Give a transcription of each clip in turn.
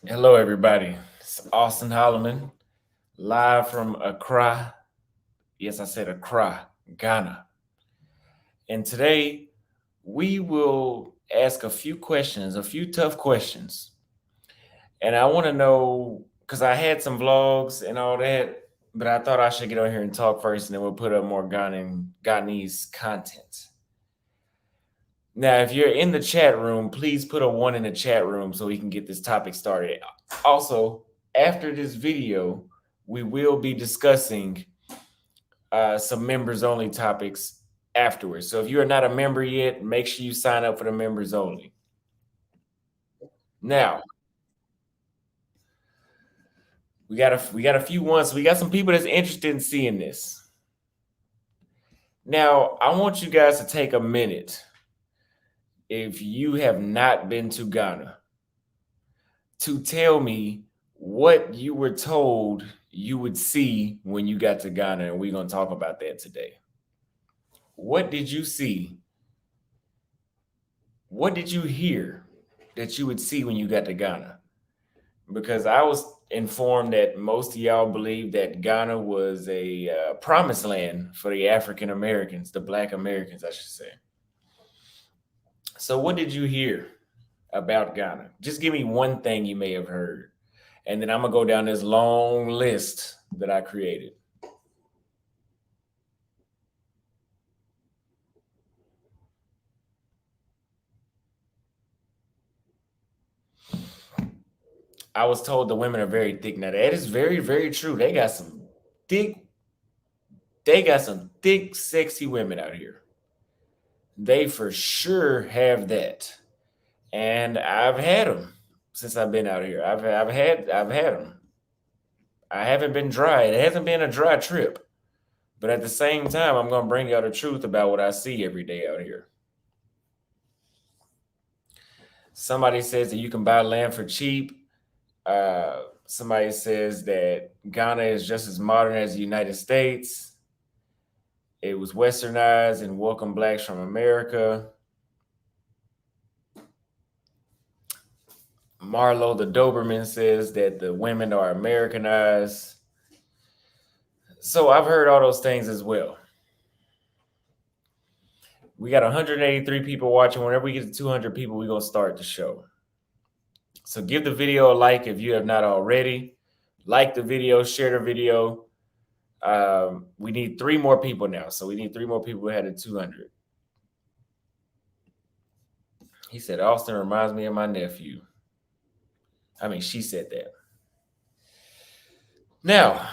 Hello, everybody. It's Austin Holloman, live from Accra. Yes, I said Accra, Ghana. And today we will ask a few questions, a few tough questions. And I want to know because I had some vlogs and all that, but I thought I should get on here and talk first, and then we'll put up more Ghanese content. Now, if you're in the chat room, please put a one in the chat room so we can get this topic started. Also, after this video, we will be discussing some members only topics afterwards. So if you are not a member yet, make sure you sign up for the members only. Now, we got a few ones. We got some people that's interested in seeing this. Now, I want you guys to take a minute if you have not been to Ghana to tell me what you were told you would see when you got to Ghana, and we're going to talk about that today. What did you see? What did you hear that you would see when you got to Ghana? Because I was informed that most of y'all believe that Ghana was a promised land for the African Americans, the Black Americans, I should say. So, what did you hear about Ghana? Just give me one thing you may have heard. And then I'm going to go down this long list that I created. I was told the women are very thick. Now that is very, very true. Thick, they got some thick, sexy women out here. They for sure have that. And I've had them since I've been out here. I've had them. I haven't been dry. It hasn't been a dry trip. But at the same time, I'm gonna bring y'all the truth about what I see every day out here. Somebody says that you can buy land for cheap. Somebody says that Ghana is just as modern as the United States. It was westernized and welcomed blacks from America. Marlo the Doberman says that the women are Americanized. So I've heard all those things as well. We got 183 people watching. Whenever we get to 200 people, we're going to start the show. So give the video a like if you have not already. Like the video, share the video. We need 3 more people now. So we need 3 more people ahead of 200. He said, Austin reminds me of my nephew. I mean, she said that. Now,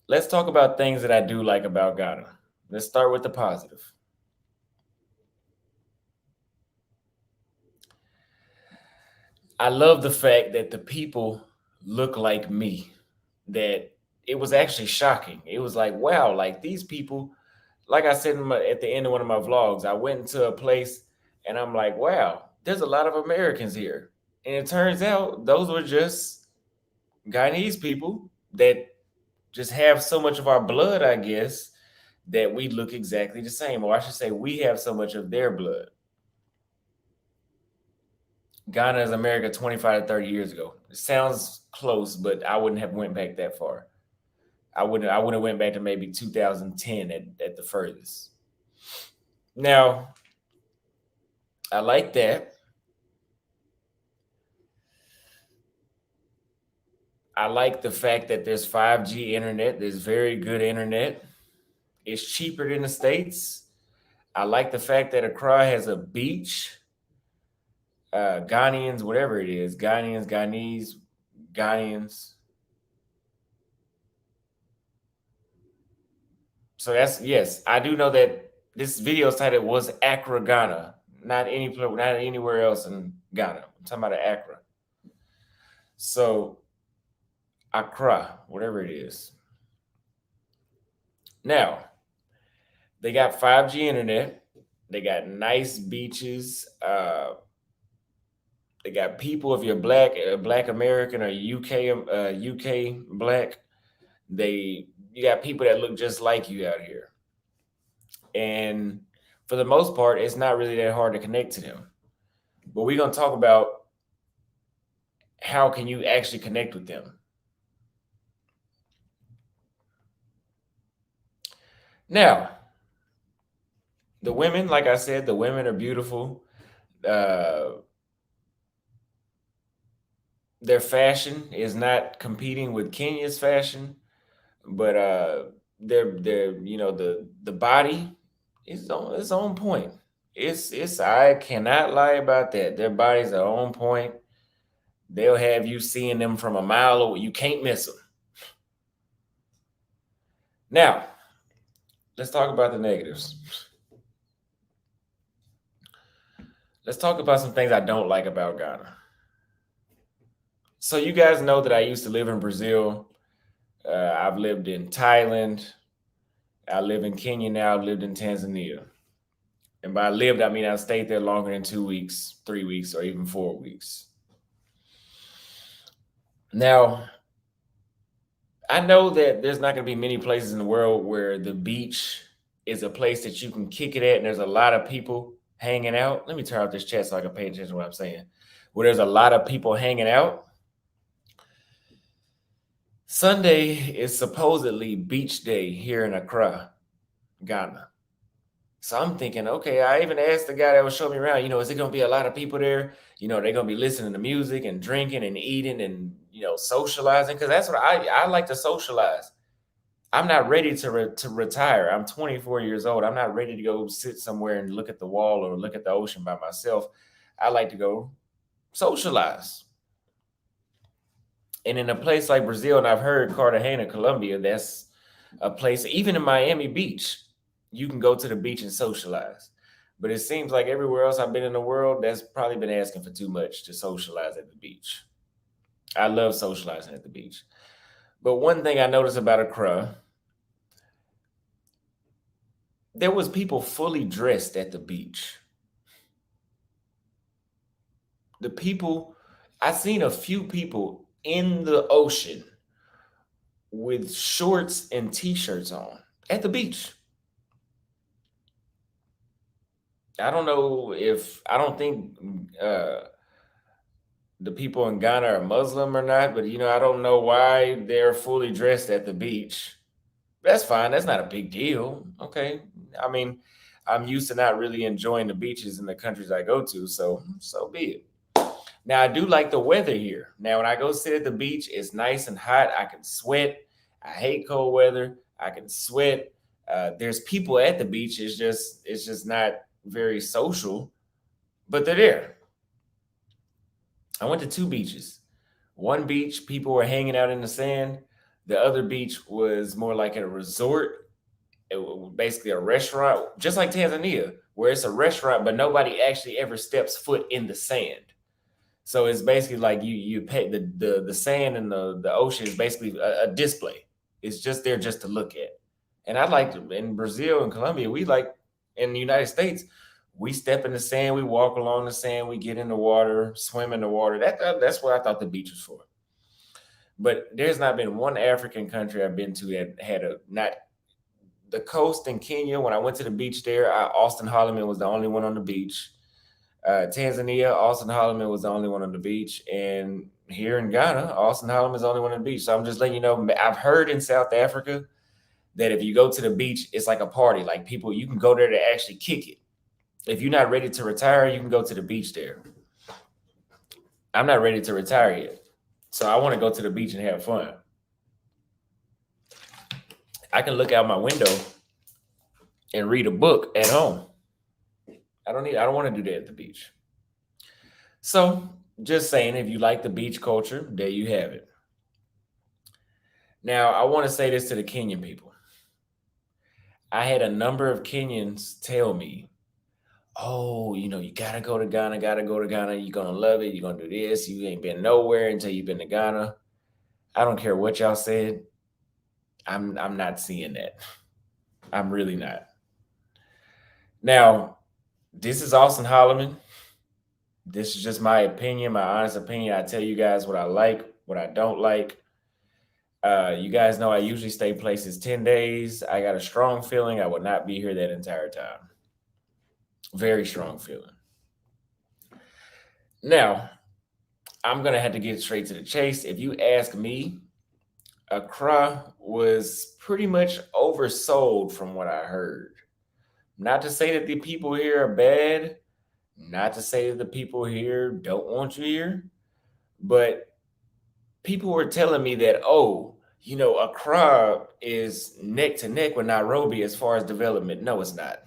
let's talk about things that I do like about Ghana. Let's start with the positive. I love the fact that the people look like me, that it was actually shocking. It was like, wow, like these people, like I said at the end of one of my vlogs, I went into a place and I'm like, wow, there's a lot of Americans here. And it turns out those were just Guyanese people that just have so much of our blood, I guess, that we look exactly the same. Or I should say, we have so much of their blood. Ghana is America 25 to 30 years ago. It sounds close, but I wouldn't have went back that far. I would have went back to maybe 2010 at the furthest. Now, I like that. I like the fact that there's 5G internet. There's very good internet. It's cheaper than the States. I like the fact that Accra has a beach. Ghanaians, whatever it is, Ghanaians. So that's, yes, I do know that this video's title was Accra Ghana, not anywhere else in Ghana. I'm talking about Accra. So Accra, whatever it is. Now, they got 5G internet. They got nice beaches. They got people. If you're Black American or UK Black, you got people that look just like you out here. And for the most part, it's not really that hard to connect to them. But we're gonna talk about how can you actually connect with them? Now, the women, like I said, the women are beautiful. Uh, their fashion is not competing with Kenya's fashion, but their the body is on point. It's I cannot lie about that. Their bodies are on point. They'll have you seeing them from a mile away. You can't miss them. Now, let's talk about the negatives. Let's talk about some things I don't like about Ghana. So you guys know that I used to live in Brazil. I've lived in Thailand. I live in Kenya now. I've lived in Tanzania. And by lived, I mean I stayed there longer than 2 weeks, 3 weeks, or even 4 weeks. Now, I know that there's not going to be many places in the world where the beach is a place that you can kick it at, and there's a lot of people hanging out. Let me turn off this chat so I can pay attention to what I'm saying. Where there's a lot of people hanging out. Sunday is supposedly beach day here in Accra, Ghana. So I'm thinking, okay, I even asked the guy that was showing me around, is it going to be a lot of people there? They're going to be listening to music and drinking and eating and, socializing. Because that's what I like to socialize. I'm not ready to retire. I'm 24 years old. I'm not ready to go sit somewhere and look at the wall or look at the ocean by myself. I like to go socialize. And in a place like Brazil, and I've heard Cartagena, Colombia, that's a place, even in Miami Beach, you can go to the beach and socialize. But it seems like everywhere else I've been in the world, that's probably been asking for too much to socialize at the beach. I love socializing at the beach. But one thing I noticed about Accra, there was people fully dressed at the beach. The people, I seen a few people in the ocean with shorts and t-shirts on at the beach. I don't think the people in Ghana are Muslim or not, but I don't know why they're fully dressed at the beach. That's fine. That's not a big deal. Okay. I mean, I'm used to not really enjoying the beaches in the countries I go to, so be it. Now I do like the weather here. Now when I go sit at the beach, it's nice and hot. I can sweat. I hate cold weather. I can sweat. There's people at the beach. It's just not very social, but they're there. I went to two beaches. One beach, people were hanging out in the sand. The other beach was more like a resort. It was basically a restaurant, just like Tanzania, where it's a restaurant, but nobody actually ever steps foot in the sand. So it's basically like you pay the sand and the ocean is basically a display. It's just there just to look at. And I like in Brazil and Colombia, we like in the United States, we step in the sand, we walk along the sand, we get in the water, swim in the water. That's what I thought the beach was for. But there's not been one African country I've been to that had a not the coast in Kenya. When I went to the beach there, Austin Holloman was the only one on the beach. Tanzania, Austin Holloman was the only one on the beach, and here in Ghana, Austin Holloman is the only one on the beach. So I'm just letting you know. I've heard in South Africa that if you go to the beach, it's like a party. Like people, you can go there to actually kick it. If you're not ready to retire, you can go to the beach there. I'm not ready to retire yet, so I want to go to the beach and have fun. I can look out my window and read a book at home. I don't want to do that at the beach. So just saying, if you like the beach culture, there you have it. Now, I want to say this to the Kenyan people. I had a number of Kenyans tell me, oh, you gotta go to Ghana, gotta go to Ghana. You're gonna love it. You're gonna do this. You ain't been nowhere until you've been to Ghana. I don't care what y'all said. I'm not seeing that. I'm really not. Now, this is Austin Holloman. This is just my opinion, my honest opinion. I tell you guys what I like, what I don't like. You guys know I usually stay places 10 days. I got a strong feeling I would not be here that entire time. Very strong feeling. Now, I'm gonna have to get straight to the chase. If you ask me, Accra was pretty much oversold from what I heard. Not to say that the people here are bad, not to say that the people here don't want you here, but people were telling me that, oh, Accra is neck to neck with Nairobi as far as development. No, it's not.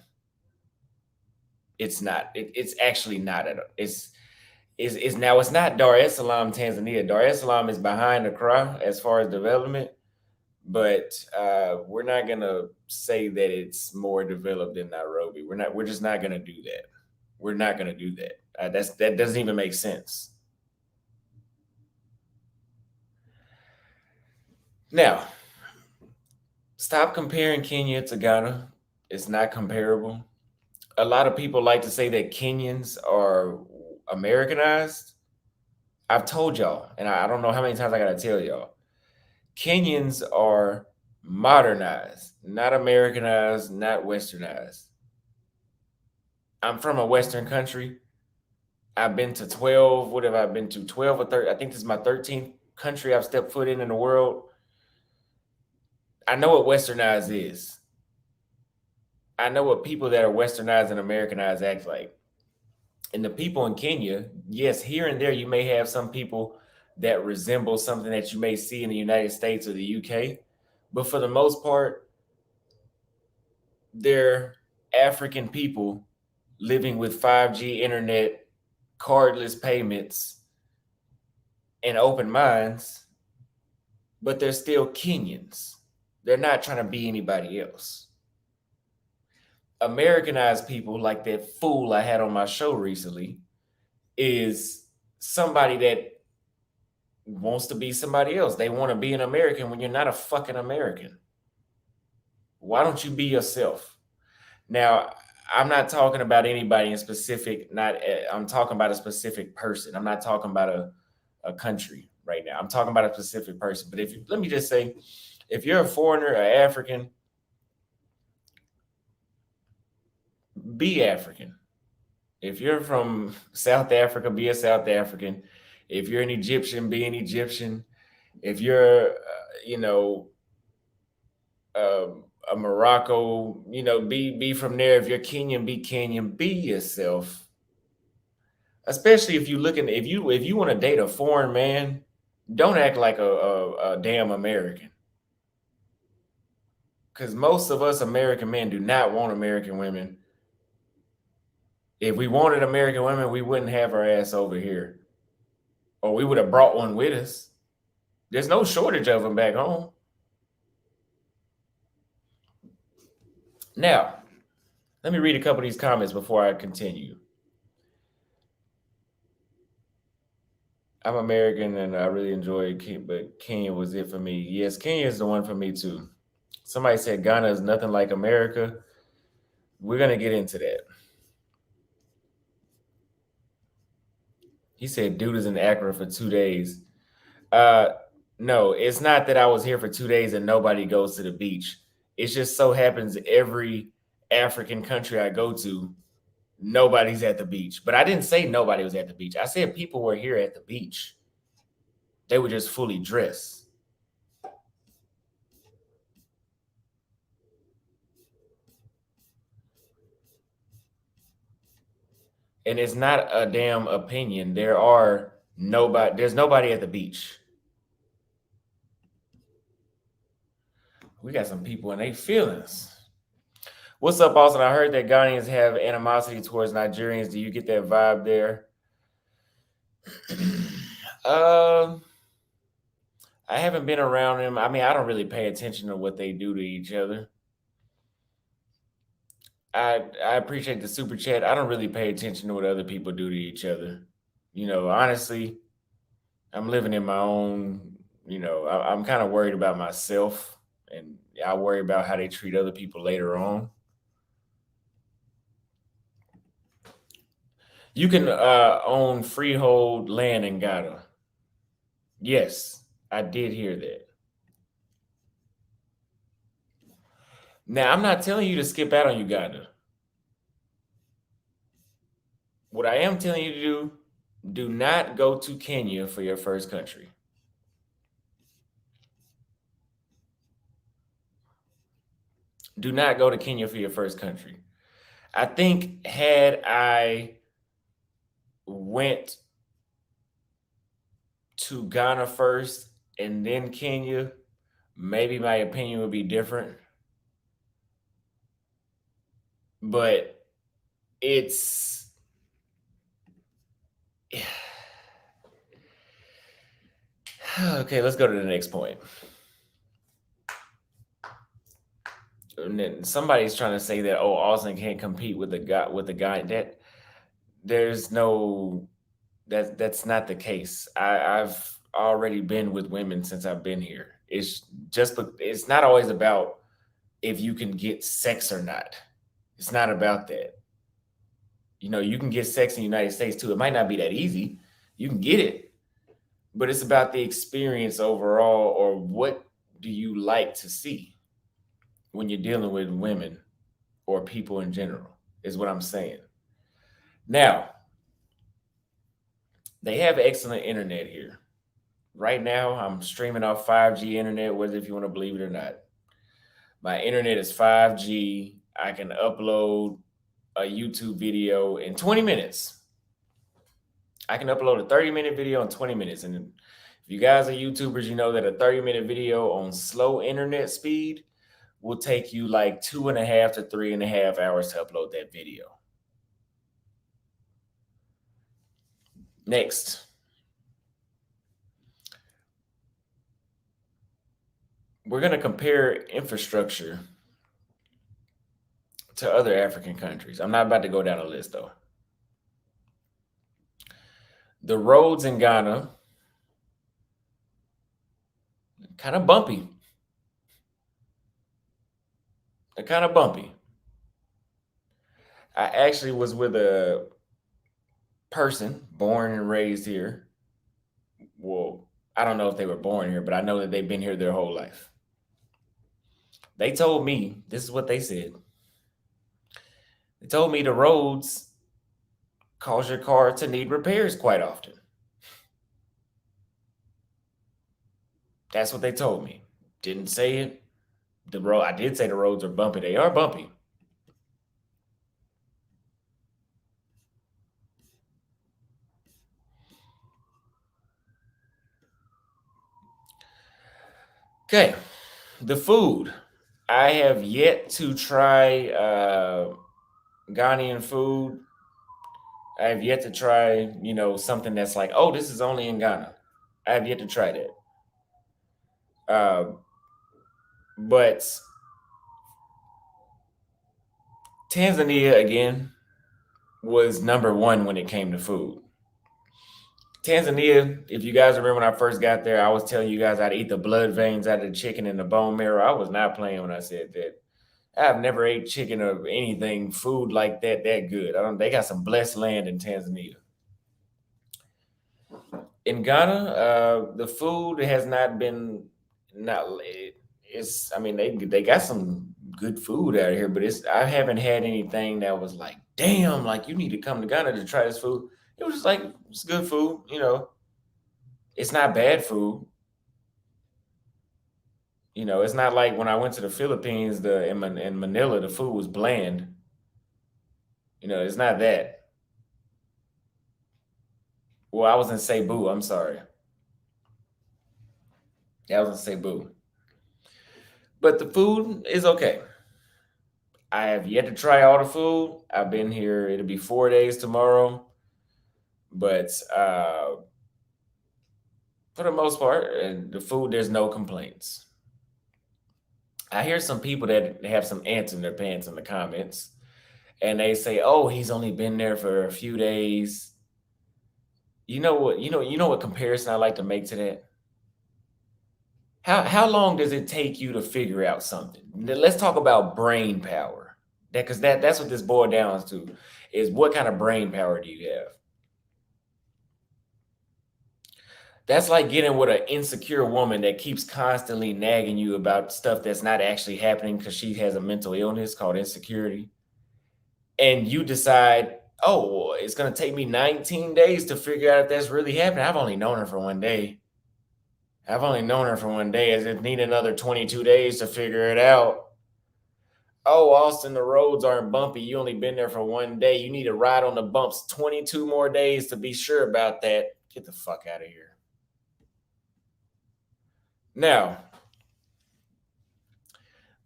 It's not. It's actually not at all. It's now it's not Dar es Salaam, Tanzania. Dar es Salaam is behind Accra as far as development, but we're not gonna say that it's more developed than Nairobi. We're not. We're just not gonna do that. We're not gonna do that. That doesn't even make sense. Now, stop comparing Kenya to Ghana. It's not comparable. A lot of people like to say that Kenyans are Americanized. I've told y'all, and I don't know how many times I gotta tell y'all. Kenyans are modernized, not Americanized, not westernized. I'm from a Western country. I've been to 12. What have I been to? 12 or 13. I think this is my 13th country I've stepped foot in the world. I know what westernized is. I know what people that are westernized and Americanized act like. And the people in Kenya, yes, here and there, you may have some people that resemble something that you may see in the United States or the UK. But for the most part, they're African people living with 5G internet, cardless payments, and open minds, but they're still Kenyans. They're not trying to be anybody else. Americanized people, like that fool I had on my show recently, is somebody that wants to be somebody else. They want to be an American when you're not a fucking American. Why don't you be yourself? Now, I'm not talking about anybody in specific, I'm talking about a specific person. I'm not talking about a country right now. I'm talking about a specific person. But let me just say, if you're a foreigner, an African, be African. If you're from South Africa, be a South African. If you're an Egyptian, be an Egyptian. If you're, a Morocco, be from there. If you're Kenyan, be Kenyan. Be yourself. Especially if you want to date a foreign man, don't act like a damn American. Because most of us American men do not want American women. If we wanted American women, we wouldn't have our ass over here. Or we would have brought one with us. There's no shortage of them back home. Now, let me read a couple of these comments before I continue. I'm American and I really enjoy it, but Kenya was it for me. Yes, Kenya is the one for me too. Somebody said Ghana is nothing like America. We're going to get into that. He said dude is in Accra for 2 days. No, it's not that I was here for 2 days and nobody goes to the beach. It just so happens every African country I go to, nobody's at the beach. But I didn't say nobody was at the beach. I said people were here at the beach. They were just fully dressed. And it's not a damn opinion. There's nobody at the beach. We got some people in their feelings. What's up, Austin? I heard that Ghanaians have animosity towards Nigerians. Do you get that vibe there? I haven't been around them. I mean, I don't really pay attention to what they do to each other. I appreciate the super chat. I don't really pay attention to what other people do to each other. Honestly, I'm living in my own, I'm kind of worried about myself and I worry about how they treat other people later on. You can own freehold land in Ghana. Yes, I did hear that. Now, I'm not telling you to skip out on Uganda. What I am telling you to do Do not go to Kenya for your first country. Do not go to Kenya for your first country. I think had I went to Ghana first and then Kenya, maybe my opinion would be different. But it's okay. Let's go to the next point. And then somebody's trying to say that Austin can't compete with the guy that there's no that's not the case. I've already been with women since I've been here. It's not always about if you can get sex or not. It's not about that. You can get sex in the United States too. It might not be that easy. You can get it, but it's about the experience overall, or what do you like to see when you're dealing with women or people in general, is what I'm saying. Now, they have excellent internet here. Right now, I'm streaming off 5G internet, whether if you want to believe it or not. My internet is 5G. I can upload a YouTube video in 20 minutes. I can upload a 30-minute video in 20 minutes. And if you guys are YouTubers, you know that a 30-minute video on slow internet speed will take you like 2.5 to 3.5 hours to upload that video. Next. We're going to compare infrastructure to other African countries. I'm not about to go down a list though. The roads in Ghana, kind of bumpy. They're kind of bumpy. I actually was with a person born and raised here. Well, I don't know if they were born here, but I know that they've been here their whole life. They told me, this is what they said. They told me the roads cause your car to need repairs quite often. That's what they told me. Didn't say it. I did say the roads are bumpy. They are bumpy. Okay, the food. I have yet to try Ghanaian food. I have yet to try, something that's like, oh, this is only in Ghana. I have yet to try that. But Tanzania, again, was number one when it came to food. Tanzania, if you guys remember when I first got there, I was telling you guys I'd eat the blood veins out of the chicken and the bone marrow. I was not playing when I said that. I've never ate chicken or anything, food like that good. They got some blessed land in Tanzania. In Ghana, the food has not been not it's I mean they got some good food out here, but I haven't had anything that was like, damn, like you need to come to Ghana to try this food. It was just like it's good food, It's not bad food. It's not like when I went to the Philippines, in Manila, the food was bland. It's not that. Well, I was in Cebu. I'm sorry. Yeah, I was in Cebu. But the food is okay. I have yet to try all the food. I've been here. It'll be 4 days tomorrow. But for the most part, the food, there's no complaints. I hear some people that have some ants in their pants in the comments, and they say, "Oh, he's only been there for a few days." You know what? You know what comparison I like to make to that? How long does it take you to figure out something? Let's talk about brain power. That's what this boils down to, is what kind of brain power do you have? That's like getting with an insecure woman that keeps constantly nagging you about stuff that's not actually happening because she has a mental illness called insecurity. And you decide, Oh, well, it's gonna take me 19 days to figure out if that's really happening. I've only known her for 1 day. I've only known her for 1 day. As it need another 22 days to figure it out. Oh, Austin, the roads aren't bumpy. You only been there for 1 day. You need to ride on the bumps 22 more days to be sure about that. Get the fuck out of here. Now,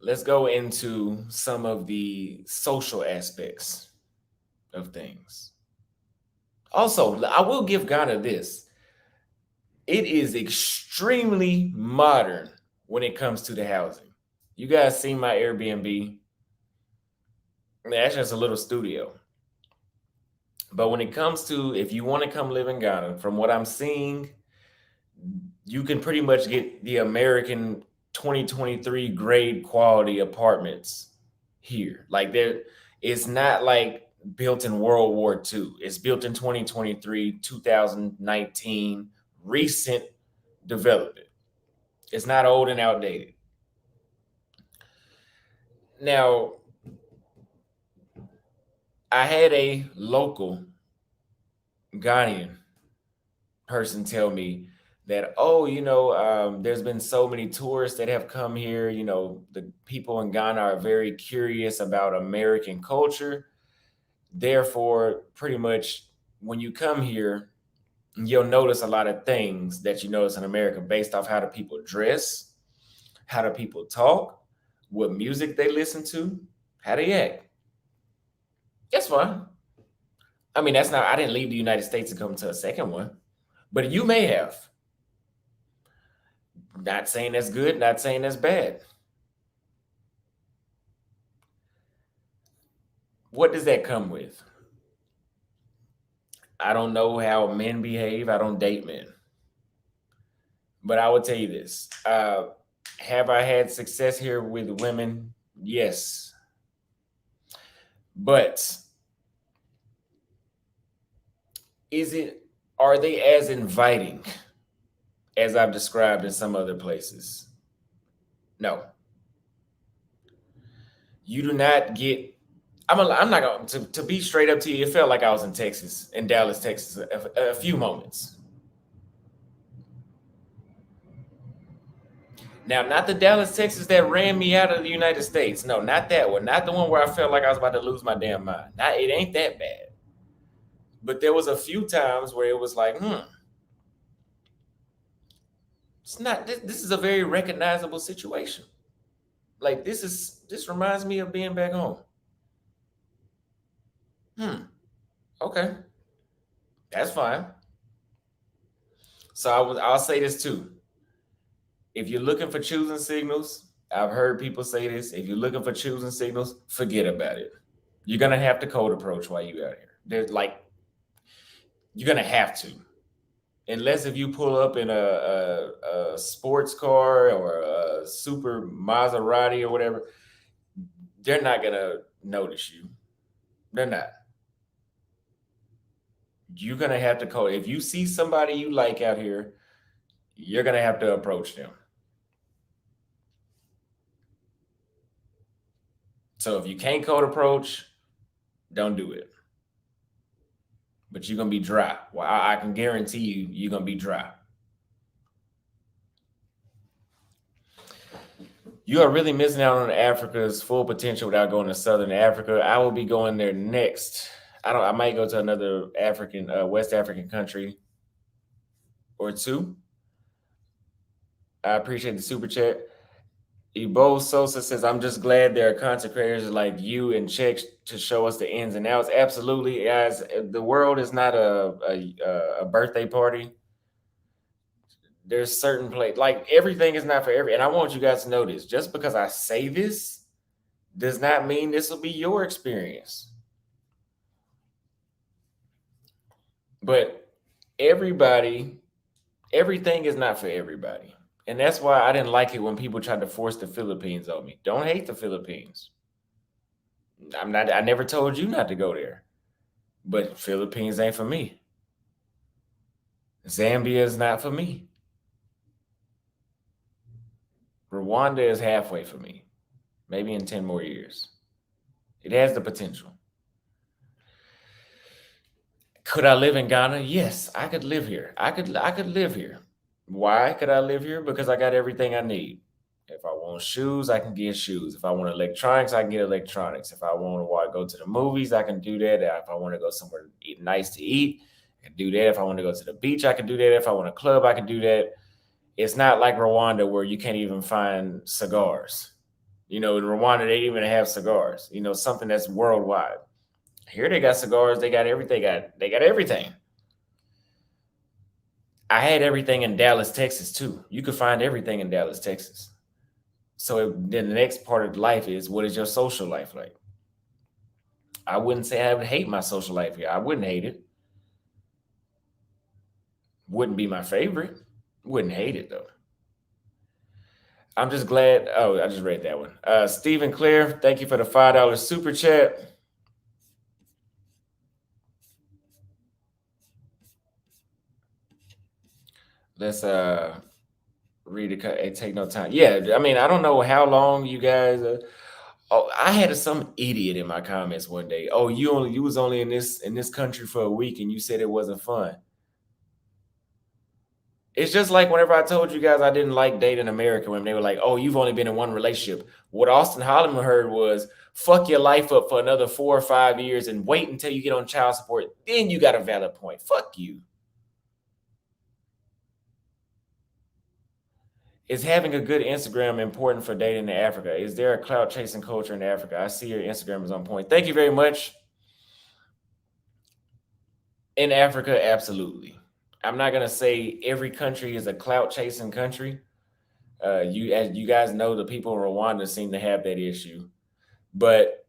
let's go into some of the social aspects of things. Also, I will give Ghana this. It is extremely modern when it comes to the housing. You guys see my Airbnb? Actually, it's a little studio. But when it comes to if you want to come live in Ghana, from what I'm seeing, you can pretty much get the American 2023 grade quality apartments here. Like it's not like built in World War II. It's built in 2023, 2019, recent development. It's not old and outdated. Now, I had a local Ghanaian person tell me that, oh, there's been so many tourists that have come here. The people in Ghana are very curious about American culture. Therefore, pretty much when you come here, you'll notice a lot of things that you notice in America based off how the people dress, how the people talk, what music they listen to, how they act. That's fine. I mean, I didn't leave the United States to come to a second one, but you may have. Not saying that's good, not saying that's bad. What does that come with? I don't know how men behave. I don't date men. But I will tell you this. Have I had success here with women? Yes. But are they as inviting as I've described in some other places? No. You do not get. I'm not going to be straight up to you. It felt like I was in Texas, in Dallas, Texas, a few moments. Now, not the Dallas, Texas that ran me out of the United States. No, not that one. Not the one where I felt like I was about to lose my damn mind. It ain't that bad. But there was a few times where it was like, it's not. This is a very recognizable situation. Like this reminds me of being back home. Okay, that's fine. So I'll say this too. If you're looking for choosing signals, I've heard people say this. If you're looking for choosing signals, forget about it. You're gonna have to cold approach while you out here. You're gonna have to, unless if you pull up in a sports car or a super Maserati or whatever, they're not gonna notice you. They're not. You're gonna have to code. If you see somebody you like out here, you're gonna have to approach them. So if you can't code approach, don't do it. But you're gonna be dry. Well, I can guarantee you're gonna be dry. You are really missing out on Africa's full potential without going to Southern Africa. I will be going there next. I might go to another West African country or two. I appreciate the super chat. Ebo Sosa says, I'm just glad there are content creators like you and Check to show us the ins and outs. Absolutely, guys. The world is not a birthday party. There's certain like everything is not for every. And I want you guys to know this. Just because I say this does not mean this will be your experience. But everything is not for everybody. And that's why I didn't like it when people tried to force the Philippines on me. Don't hate the Philippines. I never told you not to go there. But Philippines ain't for me. Zambia is not for me. Rwanda is halfway for me. Maybe in 10 more years. It has the potential. Could I live in Ghana? Yes, I could live here. I could live here. Why could I live here? Because I got everything I need. If I want shoes, I can get shoes. If I want electronics, I can get electronics. If I want to go to the movies, I can do that. If I want to go somewhere nice to eat, I can do that. If I want to go to the beach, I can do that. If I want a club, I can do that. It's not like Rwanda where you can't even find cigars. In Rwanda, they even have cigars. Something that's worldwide. Here they got cigars. They got everything. They got everything. I had everything in Dallas, Texas too. You could find everything in Dallas, Texas. So then the next part of life is, what is your social life like? I wouldn't say I would hate my social life here. I wouldn't hate it. Wouldn't be my favorite. Wouldn't hate it though. I'm just glad. Oh, I just read that one. Stephen Clare, thank you for the $5 super chat. Let's read it. It take no time. Yeah, I mean, I don't know how long you guys. Oh, I had some idiot in my comments one day. Oh, you was only in this country for a week and you said it wasn't fun. It's just like whenever I told you guys I didn't like dating American women, they were like, "Oh, you've only been in one relationship." What Austin Holliman heard was, "Fuck your life up for another 4 or 5 years and wait until you get on child support. Then you got a valid point." Fuck you. Is having a good Instagram important for dating in Africa? Is there a clout chasing culture in Africa? I see your Instagram is on point. Thank you very much. In Africa, absolutely. I'm not gonna say every country is a clout chasing country. As you guys know, the people in Rwanda seem to have that issue. But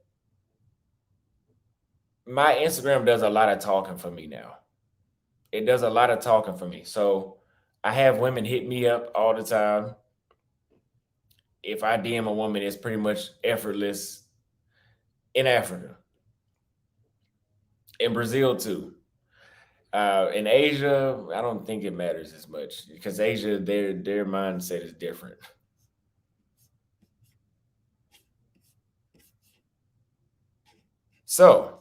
my Instagram does a lot of talking for me now. It does a lot of talking for me. So I have women hit me up all the time. If I DM a woman, it's pretty much effortless in Africa, in Brazil too. In Asia, I don't think it matters as much because Asia, their mindset is different. So,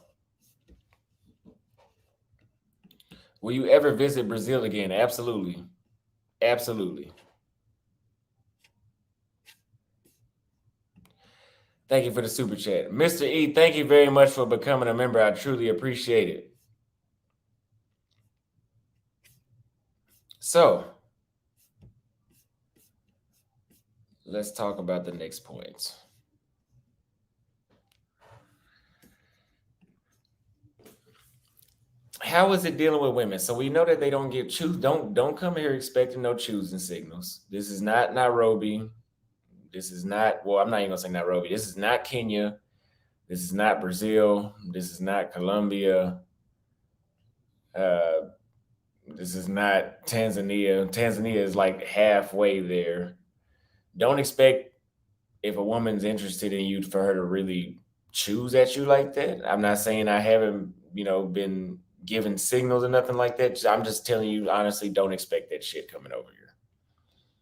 will you ever visit Brazil again? Absolutely, absolutely. Thank you for the super chat, Mr. E. Thank you very much for becoming a member. I truly appreciate it. So, let's talk about the next point. How is it dealing with women? So we know that they don't get choose. Don't come here expecting no choosing signals. This is not Nairobi. This is not. Well, I'm not even gonna say Nairobi. This is not Kenya. This is not Brazil. This is not Colombia. Uh, this is not Tanzania. Tanzania is like halfway there. Don't expect, if a woman's interested in you, for her to really choose at you like that. I'm not saying I haven't, been given signals or nothing like that. I'm just telling you honestly, don't expect that shit coming over here.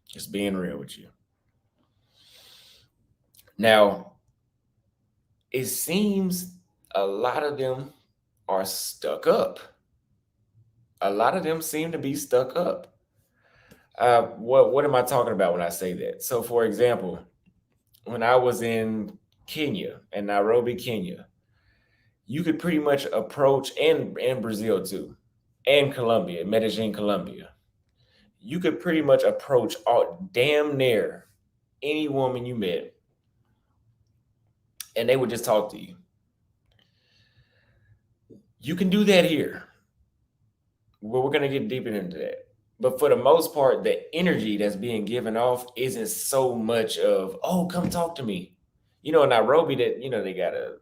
Just being real with you. Now, it seems a lot of them are stuck up. A lot of them seem to be stuck up. What am I talking about when I say that? So, for example, when I was in Kenya and Nairobi, Kenya, you could pretty much approach, and Brazil too, and Colombia, Medellin, Colombia. You could pretty much approach all damn near any woman you met, and they would just talk to you. You can do that here. Well, we're gonna get deeper into that. But for the most part, the energy that's being given off isn't so much of, "Oh, come talk to me." In Nairobi, that they gotta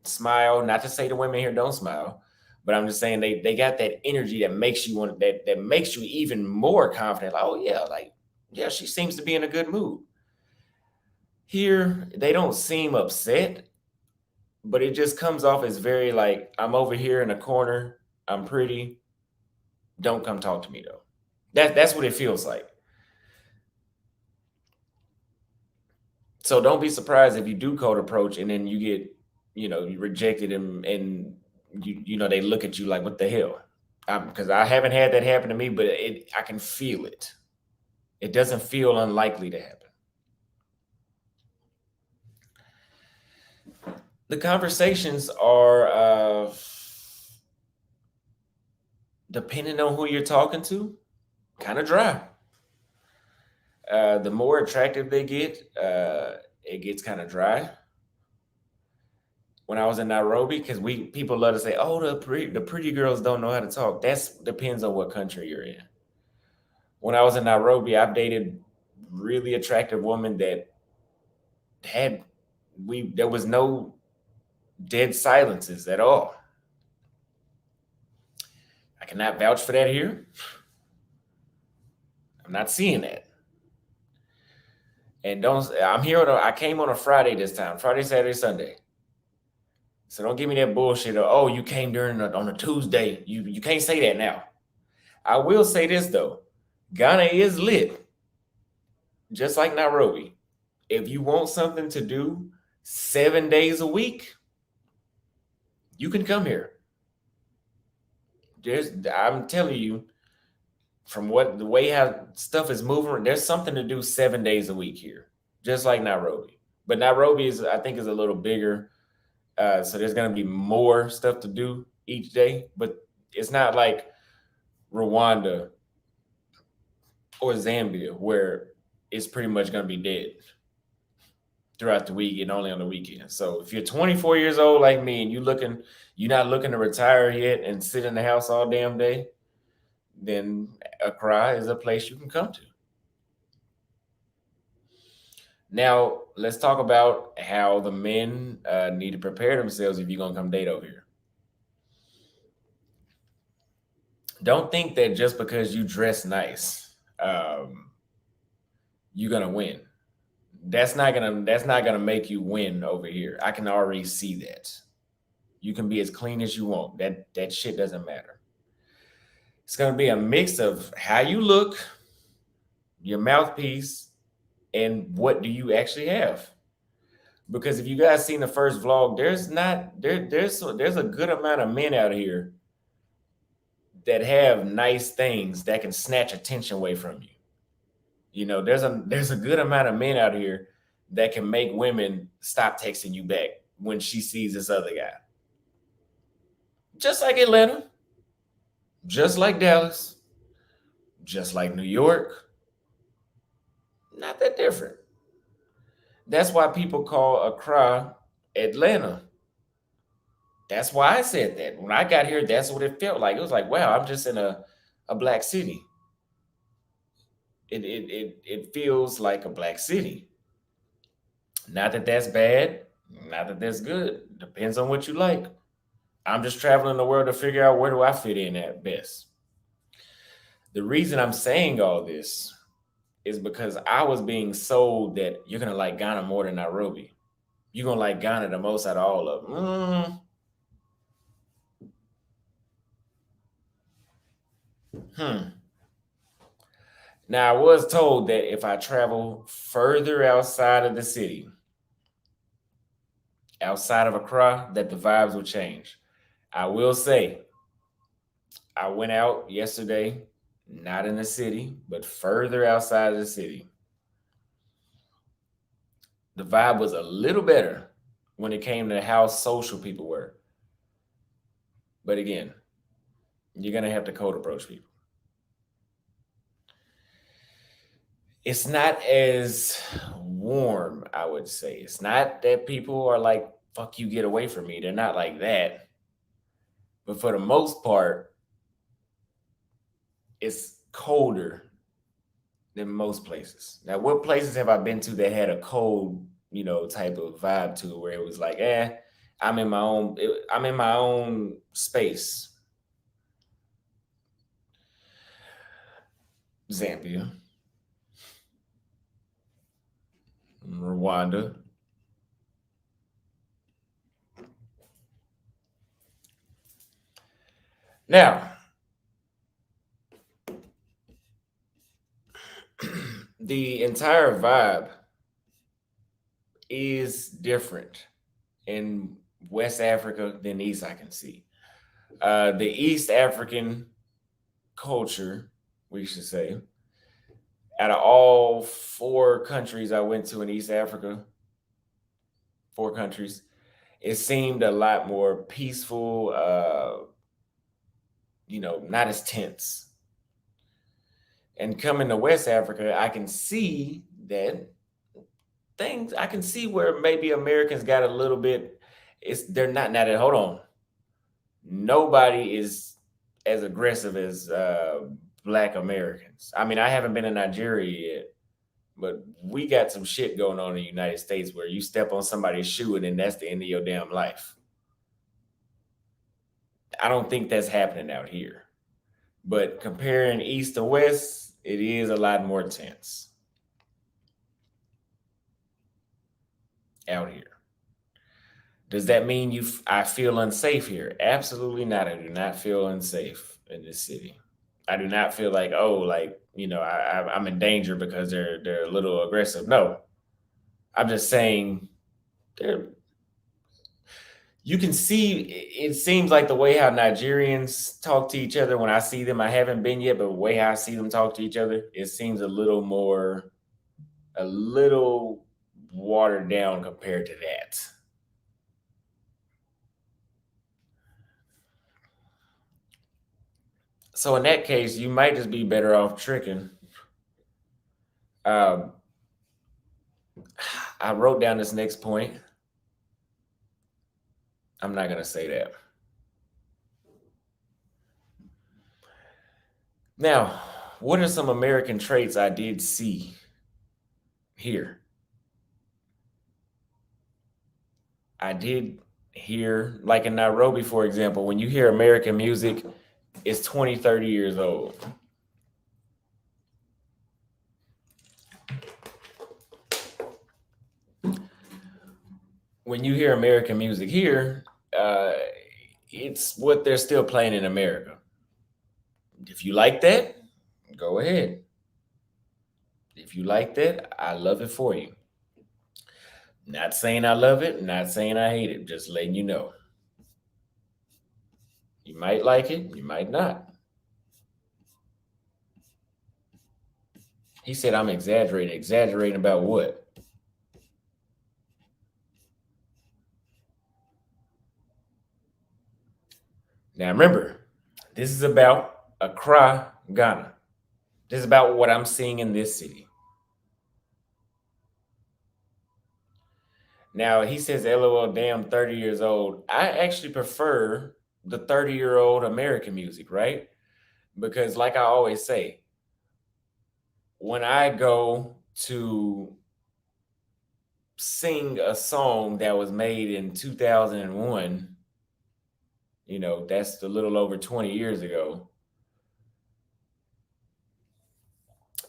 smile. Not to say the women here don't smile, but I'm just saying they got that energy that makes you want that makes you even more confident. Like, oh yeah, like yeah, she seems to be in a good mood. Here, they don't seem upset, but it just comes off as very like, I'm over here in a corner. I'm pretty. Don't come talk to me though. That's what it feels like. So don't be surprised if you do cold approach and then you get, you rejected and they look at you like, what the hell? Because I haven't had that happen to me, but I can feel it. It doesn't feel unlikely to happen. The conversations are, depending on who you're talking to, kind of dry. The more attractive they get, it gets kind of dry. When I was in Nairobi, because people love to say, "Oh, the pretty girls don't know how to talk." That depends on what country you're in. When I was in Nairobi, I've dated really attractive women that had there was no dead silences at all. I cannot vouch for that here. I'm not seeing that. And I came on a Friday this time, Friday, Saturday, Sunday. So don't give me that bullshit of, oh, you came on a Tuesday. You can't say that now. I will say this though. Ghana is lit. Just like Nairobi. If you want something to do 7 days a week, you can come here. I'm telling you, from the way how stuff is moving, there's something to do 7 days a week here, just like Nairobi. But Nairobi I think, is a little bigger, so there's going to be more stuff to do each day. But it's not like Rwanda or Zambia, where it's pretty much going to be dead throughout the week and only on the weekend. So if you're 24 years old like me and you're not looking to retire yet and sit in the house all damn day, then Accra is a place you can come to. Now, let's talk about how the men need to prepare themselves if you're going to come date over here. Don't think that just because you dress nice, you're going to win. That's not gonna make you win over here. I can already see that. You can be as clean as you want. That shit doesn't matter. It's gonna be a mix of how you look, your mouthpiece, and what do you actually have. Because if you guys seen the first vlog, there's a good amount of men out here that have nice things that can snatch attention away from you. You know, there's a good amount of men out here that can make women stop texting you back when she sees this other guy. Just like Atlanta, just like Dallas, just like New York. Not that different. That's why people call Accra Atlanta. That's why I said that. When I got here, that's what it felt like. It was like, wow, I'm just in a black city. It feels like a black city. Not that that's bad, not that that's good. Depends on what you like. I'm just traveling the world to figure out where do I fit in at best. The reason I'm saying all this is because I was being sold that you're gonna like Ghana more than Nairobi. You're gonna like Ghana the most out of all of them. Now I was told that if I travel further outside of the city, outside of Accra, that the vibes will change. I will say, I went out yesterday, not in the city, but further outside of the city. The vibe was a little better when it came to how social people were. But again, you're going to have to cold approach people. It's not as warm, I would say. It's not that people are like, fuck you, get away from me. They're not like that. But for the most part, it's colder than most places. Now, what places have I been to that had a cold, type of vibe to it, where it was like, I'm in my own space. Zambia, Rwanda. Now, the entire vibe is different in West Africa than East, I can see. The East African culture, we should say, out of all four countries I went to in East Africa, four countries, it seemed a lot more peaceful, not as tense. And coming to West Africa, I can see that I can see where maybe Americans got a little bit, they're not, now that, hold on. Nobody is as aggressive as Black Americans. I mean, I haven't been in Nigeria yet, but we got some shit going on in the United States where you step on somebody's shoe and then that's the end of your damn life. I don't think that's happening out here. But comparing East to West, it is a lot more tense out here. Does that mean I feel unsafe here? Absolutely not. I do not feel unsafe in this city. I do not feel like, oh, like, I'm in danger because they're a little aggressive. No, I'm just saying they're. You can see it seems like the way how Nigerians talk to each other when I see them. I haven't been yet, but the way how I see them talk to each other, it seems a little watered down compared to that. So in that case, you might just be better off tricking. Um, I wrote down this next point. I'm not gonna say that. Now, what are some American traits I did see here? I did hear, like in Nairobi, for example, when you hear American music, it's 20, 30 years old. When you hear American music here, it's what they're still playing in America. If you like that, go ahead. If you like that, I love it for you. Not saying I love it, not saying I hate it, just letting you know. You might like it, you might not. He said I'm exaggerating. Exaggerating about what? Now remember, this is about Accra, Ghana. This is about what I'm seeing in this city. Now he says, LOL, damn, 30 years old. I actually prefer the 30-year-old American music, right? Because, like I always say, when I go to sing a song that was made in 2001, that's a little over 20 years ago.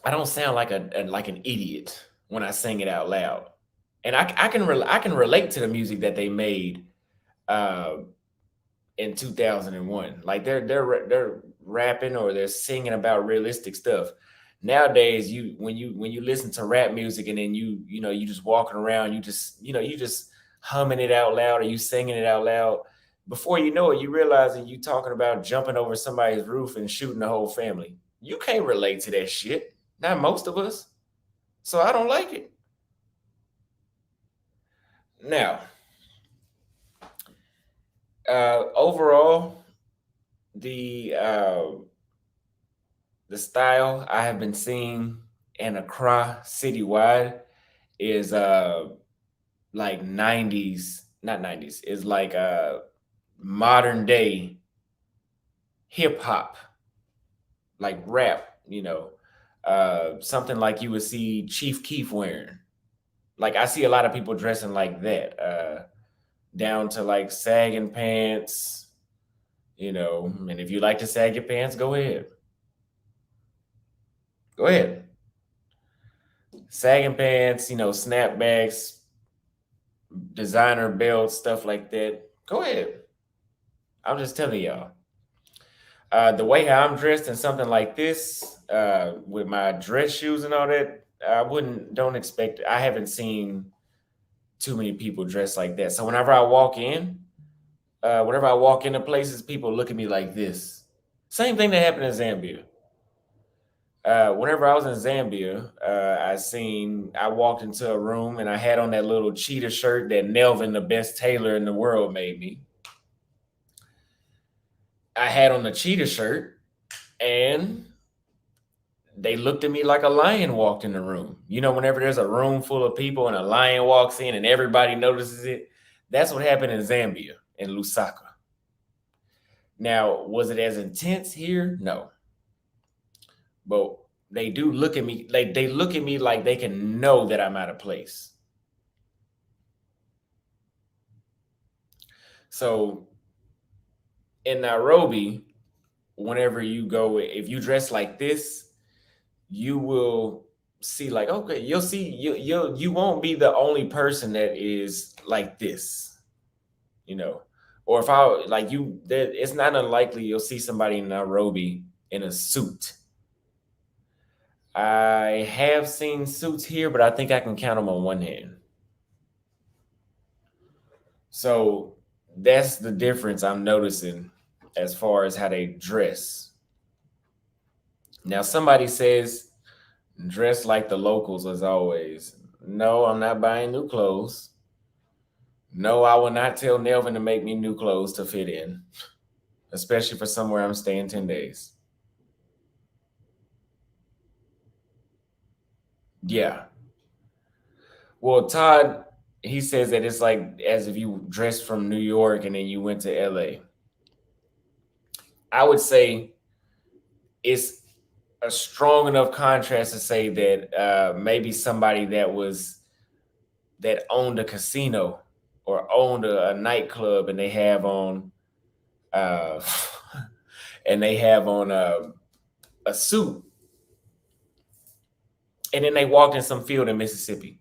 I don't sound like like an idiot when I sing it out loud, and I can relate to the music that they made uh, in 2001. Like they're rapping or they're singing about realistic stuff. Nowadays, when you listen to rap music and then you just walking around, you just humming it out loud or you singing it out loud. Before you know it, you realize that you talking about jumping over somebody's roof and shooting the whole family. You can't relate to that shit. Not most of us. So I don't like it. Now, overall, the the style I have been seeing in Accra citywide is like 90s, not 90s, is like modern day hip hop, like rap, something like you would see Chief Keef wearing. Like I see a lot of people dressing like that, down to like sagging pants, and if you like to sag your pants, go ahead. Go ahead. Sagging pants, snapbacks, designer belts, stuff like that. Go ahead. I'm just telling y'all. The way how I'm dressed in something like this, with my dress shoes and all that, don't expect. I haven't seen too many people dressed like that. So whenever I walk in, Whenever I walk into places, people look at me like this. Same thing that happened in Zambia. Whenever I was in Zambia, I walked into a room and I had on that little cheetah shirt that Nelvin, the best tailor in the world, made me. I had on the cheetah shirt and they looked at me like a lion walked in the room. You know, whenever there's a room full of people and a lion walks in and everybody notices it, that's what happened in Zambia, in Lusaka. Now, was it as intense here? No. But they do look at me like they look at me like they can know that I'm out of place. So in Nairobi, whenever you go, if you dress like this, you will see like, okay, you'll see you won't be the only person that is like this, you know. Or if I like you, that it's not unlikely you'll see somebody in Nairobi in a suit. I have seen suits here, but I think I can count them on one hand. So that's the difference I'm noticing as far as how they dress. Now, somebody says dress like the locals as always. No, I'm not buying new clothes. No, I will not tell Nelvin to make me new clothes to fit in, especially for somewhere I'm staying 10 days. Yeah. Well, Todd, he says that it's like as if you dressed from New York and then you went to LA. I would say it's a strong enough contrast to say that maybe somebody that owned a casino or owned a nightclub and they have on uh, and they have on a suit and then they walked in some field in Mississippi.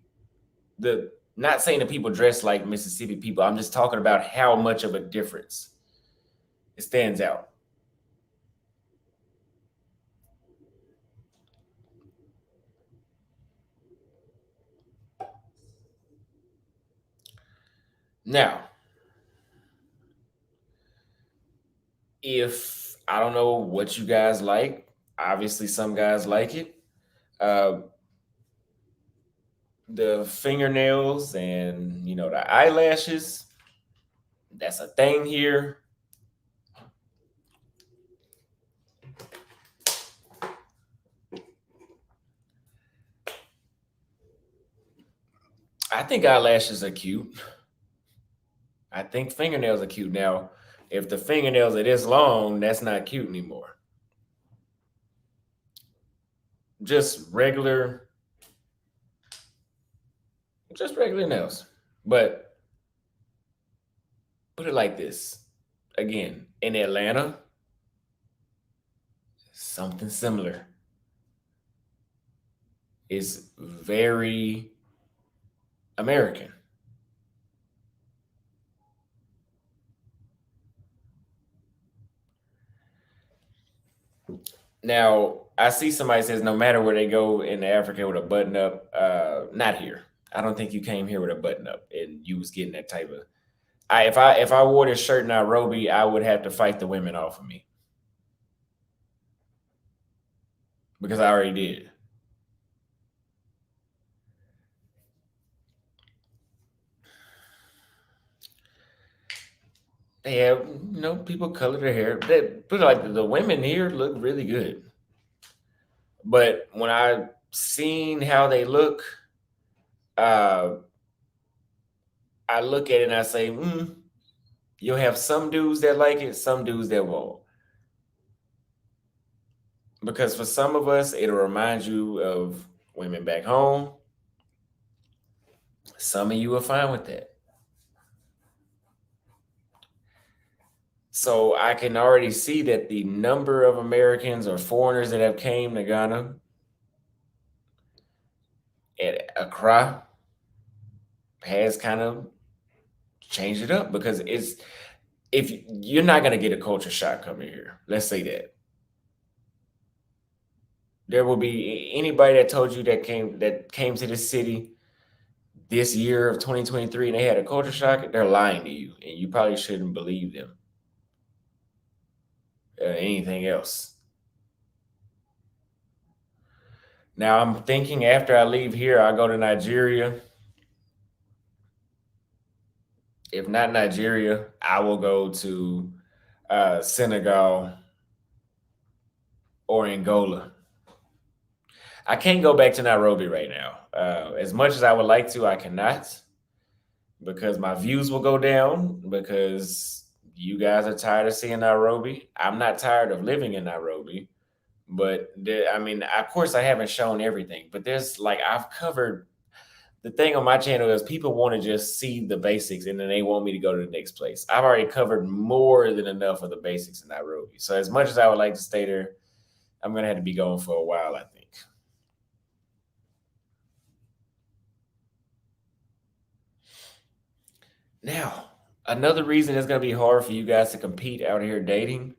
The Not saying that people dress like Mississippi people. I'm just talking about how much of a difference it stands out. Now, if I don't know what you guys like, obviously some guys like it. Uh, the fingernails and the eyelashes, that's a thing here. I think eyelashes are cute. I think fingernails are cute. Now, if the fingernails are this long, that's not cute anymore. Just regular, just regular nails. But put it like this. Again, in Atlanta, something similar is very American. Now, I see somebody says no matter where they go in Africa with a button up, not here. I don't think you came here with a button up and you was getting that type of. If I wore this shirt in Nairobi, I would have to fight the women off of me because I already did. They have, people color their hair. But like the women here look really good. But when I seen how they look, uh, I look at it and I say, you'll have some dudes that like it, some dudes that won't. Because for some of us, it'll remind you of women back home. Some of you are fine with that. So I can already see that the number of Americans or foreigners that have came to Ghana at Accra has kind of changed it up because if you're not going to get a culture shock coming here. Let's say that. There will be anybody that told you that came to this city this year of 2023 and they had a culture shock, they're lying to you, and you probably shouldn't believe them. Anything else. Now I'm thinking after I leave here, I go to Nigeria. If not Nigeria, I will go to Senegal or Angola. I can't go back to Nairobi right now. As much as I would like to, I cannot because my views will go down because you guys are tired of seeing Nairobi. I'm not tired of living in Nairobi, but I mean, of course, I haven't shown everything, but there's like I've covered. The thing on my channel is people want to just see the basics and then they want me to go to the next place. I've already covered more than enough of the basics in Nairobi. So as much as I would like to stay there, I'm gonna have to be going for a while, I think. Now, another reason it's gonna be hard for you guys to compete out here dating,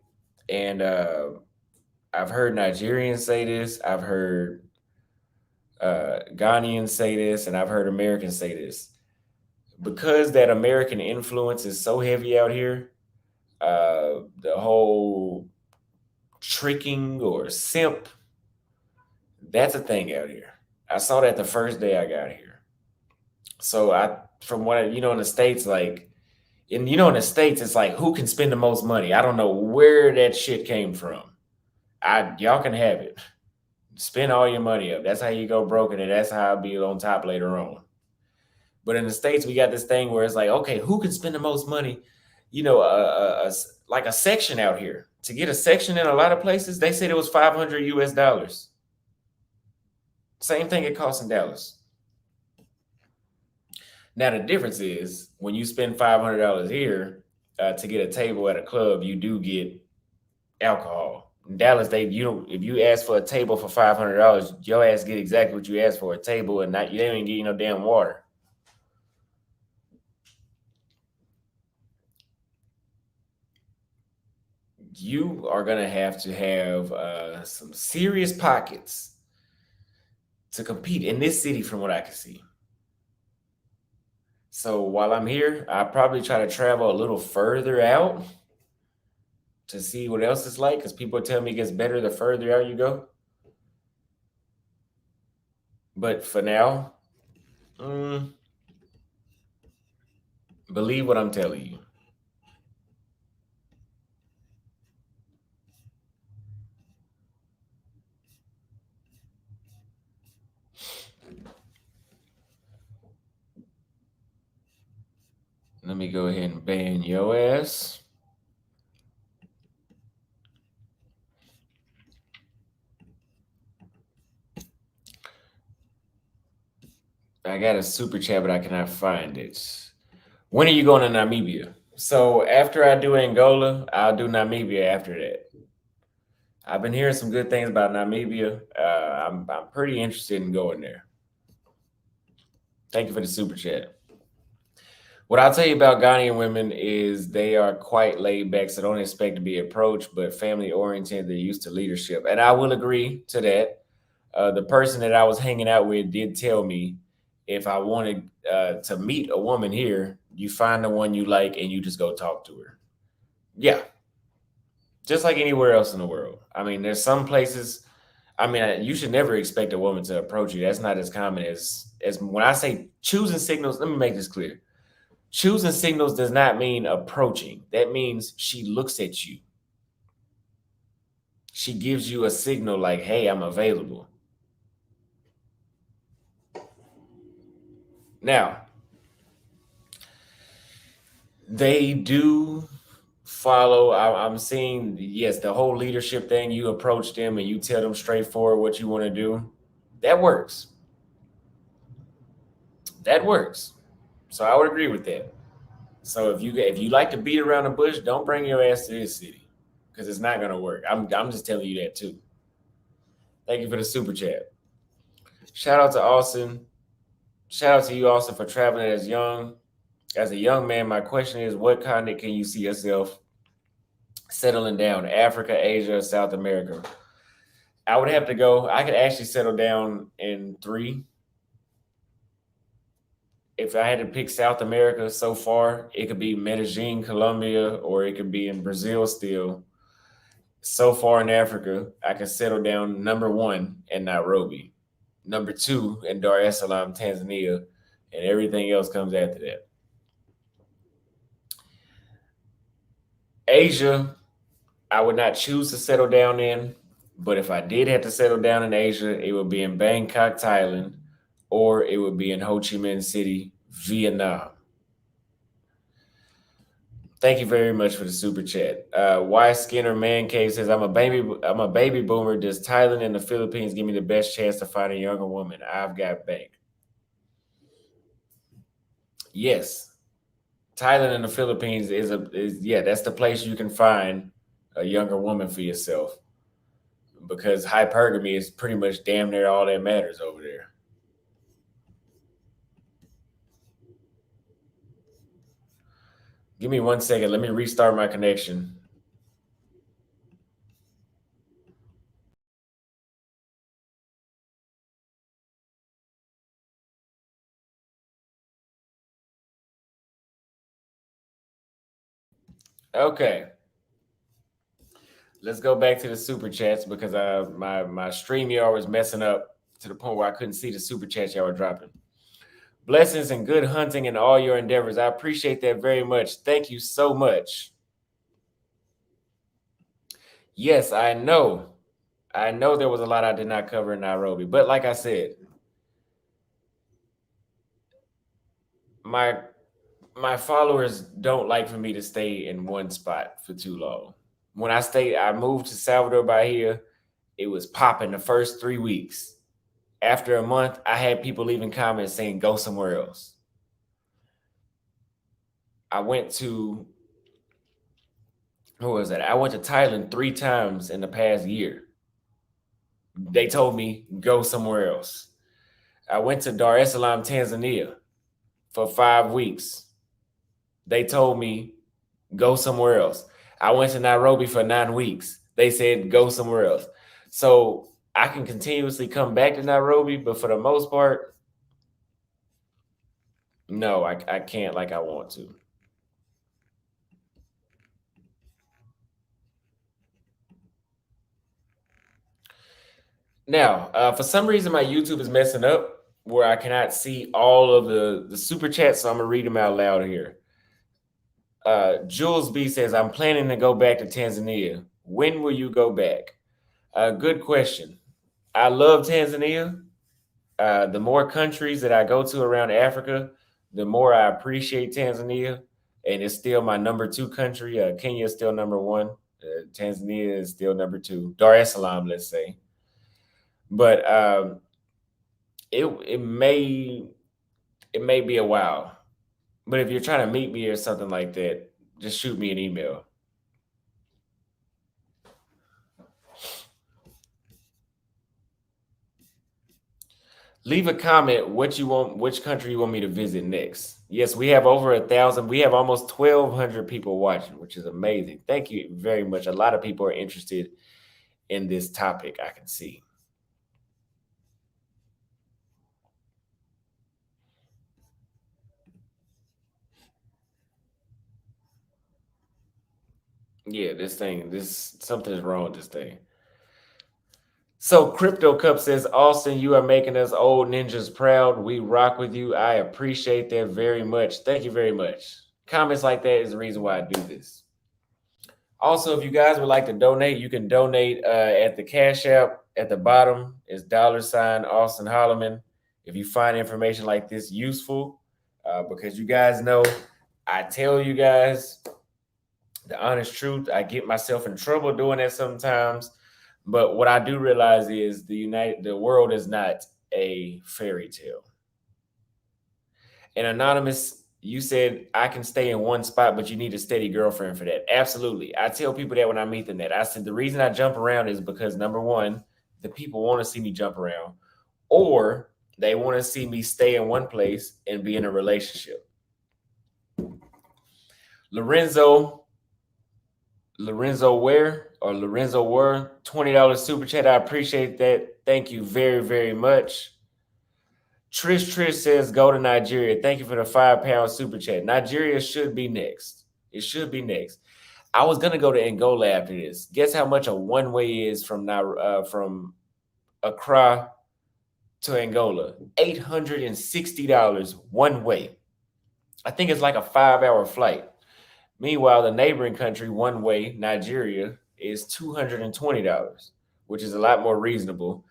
and I've heard Nigerians say this, I've heard Ghanaians say this, and I've heard Americans say this. Because that American influence is so heavy out here, the whole tricking or simp, that's a thing out here. I saw that the first day I got here. So from what in the States, like, and in the States, it's like, who can spend the most money? I don't know where that shit came from. Y'all can have it. Spend all your money up. That's how you go broke, and that's how I'll be on top later on. But in the States, we got this thing where it's like, okay, who can spend the most money? Like a section out here. To get a section in a lot of places, they said it was $500 US. Same thing it costs in Dallas. Now the difference is when you spend $500 here to get a table at a club, you do get alcohol. In Dallas, if you ask for a table for $500, your ass get exactly what you asked for, a table, and they don't even give you no damn water. You are gonna have to have some serious pockets to compete in this city, from what I can see. So while I'm here, I probably try to travel a little further out to see what else it's like, because people tell me it gets better the further out you go. But for now, believe what I'm telling you. Let me go ahead and ban your ass. I got a super chat, but I cannot find it. When are you going to Namibia? So after I do Angola, I'll do Namibia after that. I've been hearing some good things about Namibia. I'm pretty interested in going there. Thank you for the super chat. What I'll tell you about Ghanaian women is they are quite laid back, so don't expect to be approached, but family oriented. They're used to leadership. And I will agree to that. The person that I was hanging out with did tell me if I wanted to meet a woman here, you find the one you like and you just go talk to her. Yeah. Just like anywhere else in the world. I mean, there's some places, I mean, you should never expect a woman to approach you. That's not as common as when I say choosing signals. Let me make this clear. Choosing signals does not mean approaching. That means she looks at you. She gives you a signal like, hey, I'm available. Now, they do follow. I'm seeing, yes, the whole leadership thing. You approach them and you tell them straightforward what you want to do. That works. That works. So I would agree with that. So if you like to beat around the bush, don't bring your ass to this city because it's not gonna work. I'm just telling you that too. Thank you for the super chat. Shout out to Austin. Shout out to you, Austin, for traveling as a young man. My question is, what continent can you see yourself settling down? Africa, Asia, South America? I would have to go. I could actually settle down in 3. If I had to pick South America so far, it could be Medellin, Colombia, or it could be in Brazil still. So far in Africa, I can settle down number one in Nairobi, number two in Dar es Salaam, Tanzania, and everything else comes after that. Asia, I would not choose to settle down in, but if I did have to settle down in Asia, it would be in Bangkok, Thailand, or it would be in Ho Chi Minh City, Vietnam. Thank you very much for the super chat. Why Skinner Man Cave says I'm a baby boomer. Does Thailand and the Philippines give me the best chance to find a younger woman? I've got bank. Yes, Thailand and the Philippines is yeah, that's the place you can find a younger woman for yourself because hypergamy is pretty much damn near all that matters over there. Give me 1 second. Let me restart my connection. Okay, let's go back to the super chats because my stream y'all was messing up to the point where I couldn't see the super chats y'all were dropping. Blessings and good hunting in all your endeavors. I appreciate that very much. Thank you so much. Yes, I know. I know there was a lot I did not cover in Nairobi, but like I said, my my followers don't like for me to stay in one spot for too long. When I moved to Salvador Bahia, it was popping the first 3 weeks. After a month, I had people leaving comments saying go somewhere else. I went to who was that? I went to Thailand 3 times in the past year. They told me go somewhere else. I went to Dar es Salaam, Tanzania for 5 weeks. They told me go somewhere else. I went to Nairobi for 9 weeks. They said go somewhere else. So I can continuously come back to Nairobi, but for the most part, no, I can't like I want to. Now, for some reason, my YouTube is messing up where I cannot see all of the super chats, so I'm gonna read them out loud here. Jules B says, "I'm planning to go back to Tanzania. When will you go back?" Good question. I love Tanzania. The more countries that I go to around Africa, the more I appreciate Tanzania, and it's still my number two country. Kenya is still number one. Tanzania is still number two. Dar es Salaam, let's say. But it may be a while. But if you're trying to meet me or something like that, just shoot me an email. Leave a comment what you want, which country you want me to visit next. Yes, we have over 1,000. We have almost 1,200 people watching, which is amazing. Thank you very much. A lot of people are interested in this topic, I can see. Yeah, something is wrong with this thing. So Crypto Cup says, Austin, you are making us old ninjas proud. We rock with you. I appreciate that very much. Thank you very much. Comments like that is the reason why I do this. Also, if you guys would like to donate, you can donate at the Cash App at the bottom is $ Austin Holloman. If you find information like this useful, because you guys know, I tell you guys the honest truth. I get myself in trouble doing that sometimes. But what I do realize is the world is not a fairy tale. And Anonymous, you said I can stay in one spot, but you need a steady girlfriend for that. Absolutely. I tell people that when I meet them that. I said the reason I jump around is because number one, the people want to see me jump around, or they want to see me stay in one place and be in a relationship. Lorenzo Ware, $20 super chat. I appreciate that. Thank you very, very much. Trish says go to Nigeria. Thank you for the £5 super chat. Nigeria should be next. It should be next. I was gonna go to Angola after this. Guess how much a one way is from Accra to Angola? $860 one way. I think it's like a 5 hour flight. Meanwhile, the neighboring country, one way, Nigeria, is $220, which is a lot more reasonable.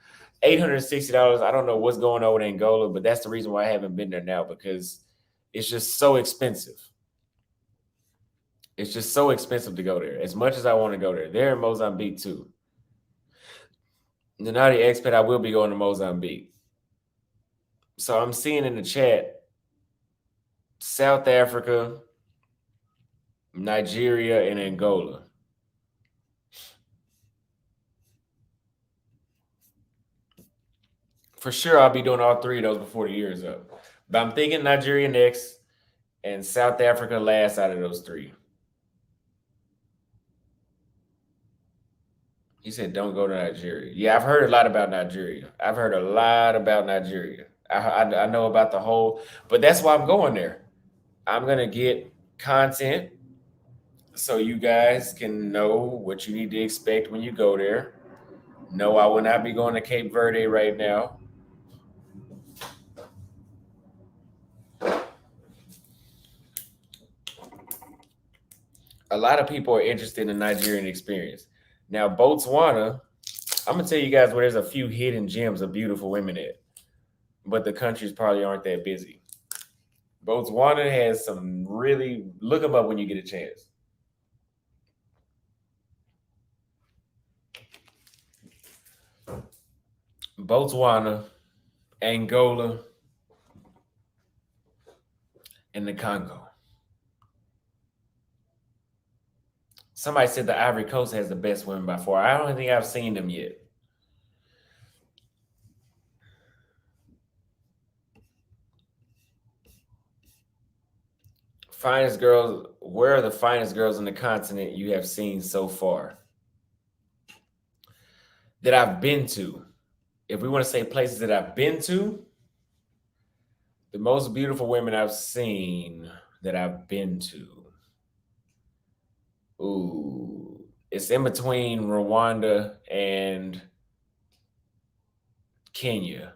$860. I don't know what's going on with Angola, but that's the reason why I haven't been there now, because it's just so expensive. It's just so expensive to go there. As much as I want to go there. They're in Mozambique too. The Naughty Expat, I will be going to Mozambique. So I'm seeing in the chat South Africa, Nigeria, and Angola. For sure, I'll be doing all three of those before the year is up. But I'm thinking Nigeria next and South Africa last out of those three. He said, don't go to Nigeria. Yeah, I've heard a lot about Nigeria. I know about the whole, but that's why I'm going there. I'm going to get content so you guys can know what you need to expect when you go there. No, I will not be going to Cape Verde right now. A lot of people are interested in the Nigerian experience. Now, Botswana, I'm going to tell you guys where there's a few hidden gems of beautiful women at, but the countries probably aren't that busy. Botswana has some really, look them up when you get a chance. Botswana, Angola, and the Congo. Somebody said the Ivory Coast has the best women by far. I don't think I've seen them yet. Finest girls, where are the finest girls on the continent you have seen so far? That I've been to. If we want to say places that I've been to, the most beautiful women I've seen that I've been to. Ooh, it's in between Rwanda and Kenya.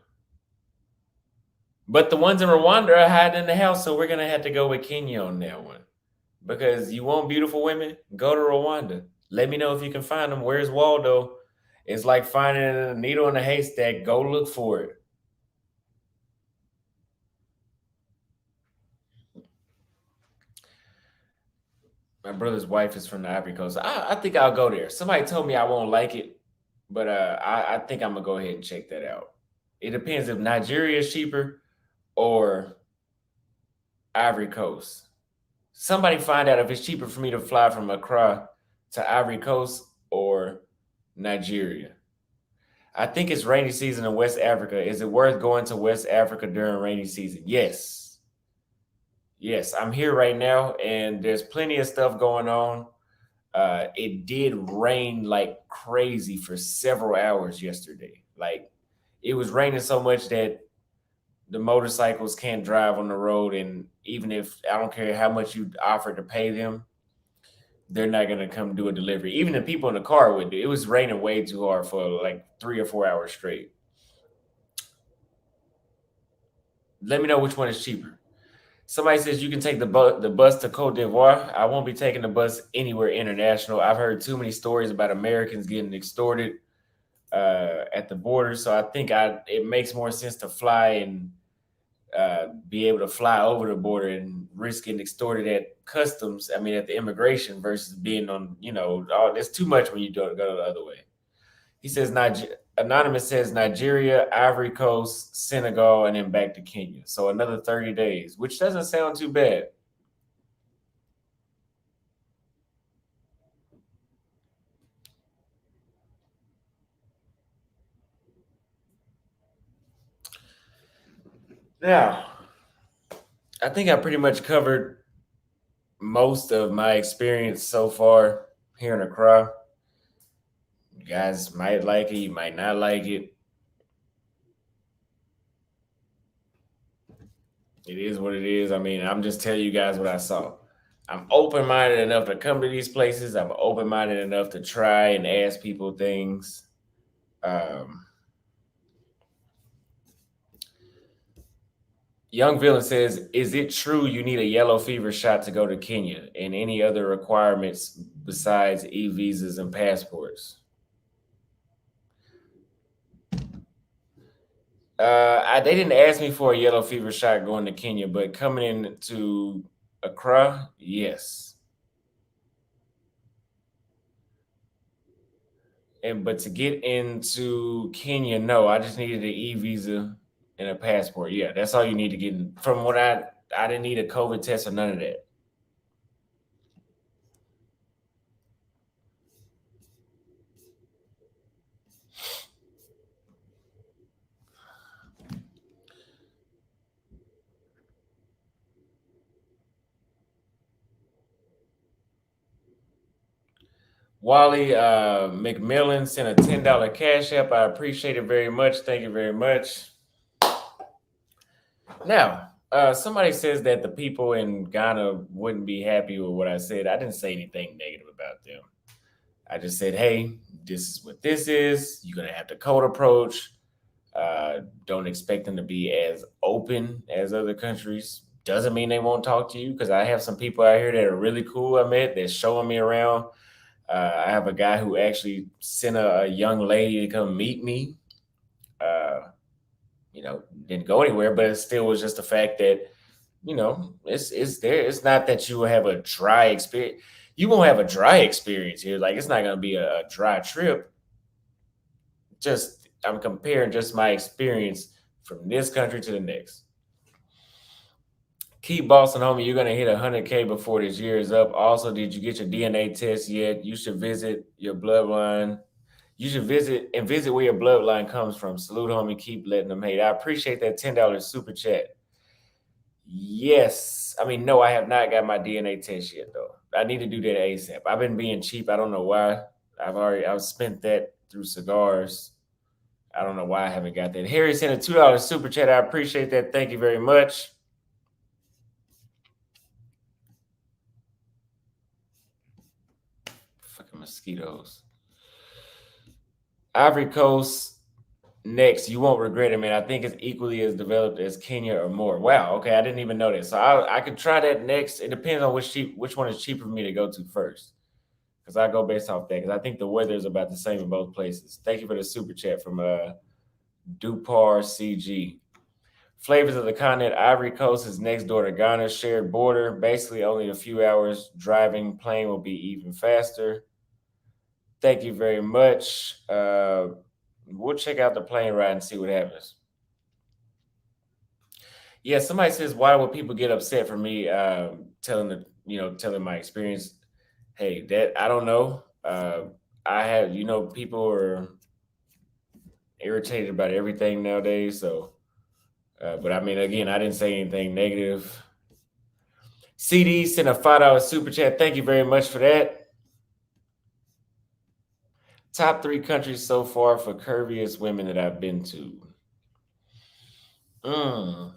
But the ones in Rwanda are hiding in the house, so we're gonna have to go with Kenya on that one. Because you want beautiful women, go to Rwanda. Let me know if you can find them. Where's Waldo? It's like finding a needle in a haystack. Go look for it. My brother's wife is from the Ivory Coast. I think I'll go there. Somebody told me I won't like it, but I think I'm gonna go ahead and check that out. It depends if Nigeria is cheaper or Ivory Coast. Somebody find out if it's cheaper for me to fly from Accra to Ivory Coast or Nigeria. I think it's rainy season in West Africa. Is it worth going to West Africa during rainy season? Yes. Yes, I'm here right now, and there's plenty of stuff going on. It did rain like crazy for several hours yesterday. Like, it was raining so much that the motorcycles can't drive on the road, and even if I don't care how much you offer to pay them, they're not gonna come do a delivery. Even the people in the car would do. It was raining way too hard for like 3 or 4 hours straight. Let me know which one is cheaper. Somebody says you can take the bus to Cote d'Ivoire. I won't be taking the bus anywhere international. I've heard too many stories about Americans getting extorted at the border, so I think it makes more sense to fly and be able to fly over the border and risk getting extorted at customs. I mean, at the immigration versus being on. There's too much when you don't go the other way. He says Anonymous says Nigeria, Ivory Coast, Senegal, and then back to Kenya. So another 30 days, which doesn't sound too bad. Now, I think I pretty much covered most of my experience so far here in Accra. You guys might like it, you might not like it. It is what it is. I mean, I'm just telling you guys what I saw. I'm open minded enough to come to these places. I'm open minded enough to try and ask people things. Um, Young Villain says, "Is it true you need a yellow fever shot to go to Kenya and any other requirements besides e-visas and passports?" They didn't ask me for a yellow fever shot going to Kenya, but coming in to Accra, yes. And but to get into Kenya, no, I just needed an e-visa and a passport. Yeah, that's all you need to get in. From what I didn't need a COVID test or none of that. Wally McMillan sent a $10 cash app. I appreciate it very much. Thank you very much. Now, somebody says that the people in Ghana wouldn't be happy with what I said. I didn't say anything negative about them. I just said, hey, this is what this is. You're gonna have the code approach. Don't expect them to be as open as other countries. Doesn't mean they won't talk to you because I have some people out here that are really cool. I met that's showing me around. I have a guy who actually sent a young lady to come meet me. Uh, didn't go anywhere, but it still was just the fact that it's there. It's not that you will have a dry experience. You won't have a dry experience here. Like it's not going to be a dry trip. Just I'm comparing just my experience from this country to the next. Keep bossing, homie. You're gonna hit 100K before this year is up. Also, did you get your DNA test yet? You should visit your bloodline. You should visit where your bloodline comes from. Salute, homie. Keep letting them hate. I appreciate that $10 super chat. Yes, I mean no, I have not got my DNA test yet though. I need to do that ASAP. I've been being cheap. I don't know why. I've spent that through cigars. I don't know why I haven't got that. Harry sent a $2 super chat. I appreciate that. Thank you very much. Fucking mosquitoes. Ivory Coast next. You won't regret it, man. I think it's equally as developed as Kenya or more. Wow. Okay, I didn't even know that. So I could try that next. It depends on which one is cheaper for me to go to first. Because I go based off that. Because I think the weather is about the same in both places. Thank you for the super chat from Dupar CG. Flavors of the continent. Ivory Coast is next door to Ghana, shared border. Basically, only a few hours driving. Plane will be even faster. Thank you very much. We'll check out the plane ride and see what happens. Yeah, somebody says, why would people get upset for me telling my experience? Hey, that I don't know. I have, people are irritated about everything nowadays. So, but I mean, again, I didn't say anything negative. CD sent a $5 super chat. Thank you very much for that. Top 3 countries so far for curviest women that I've been to. Mm,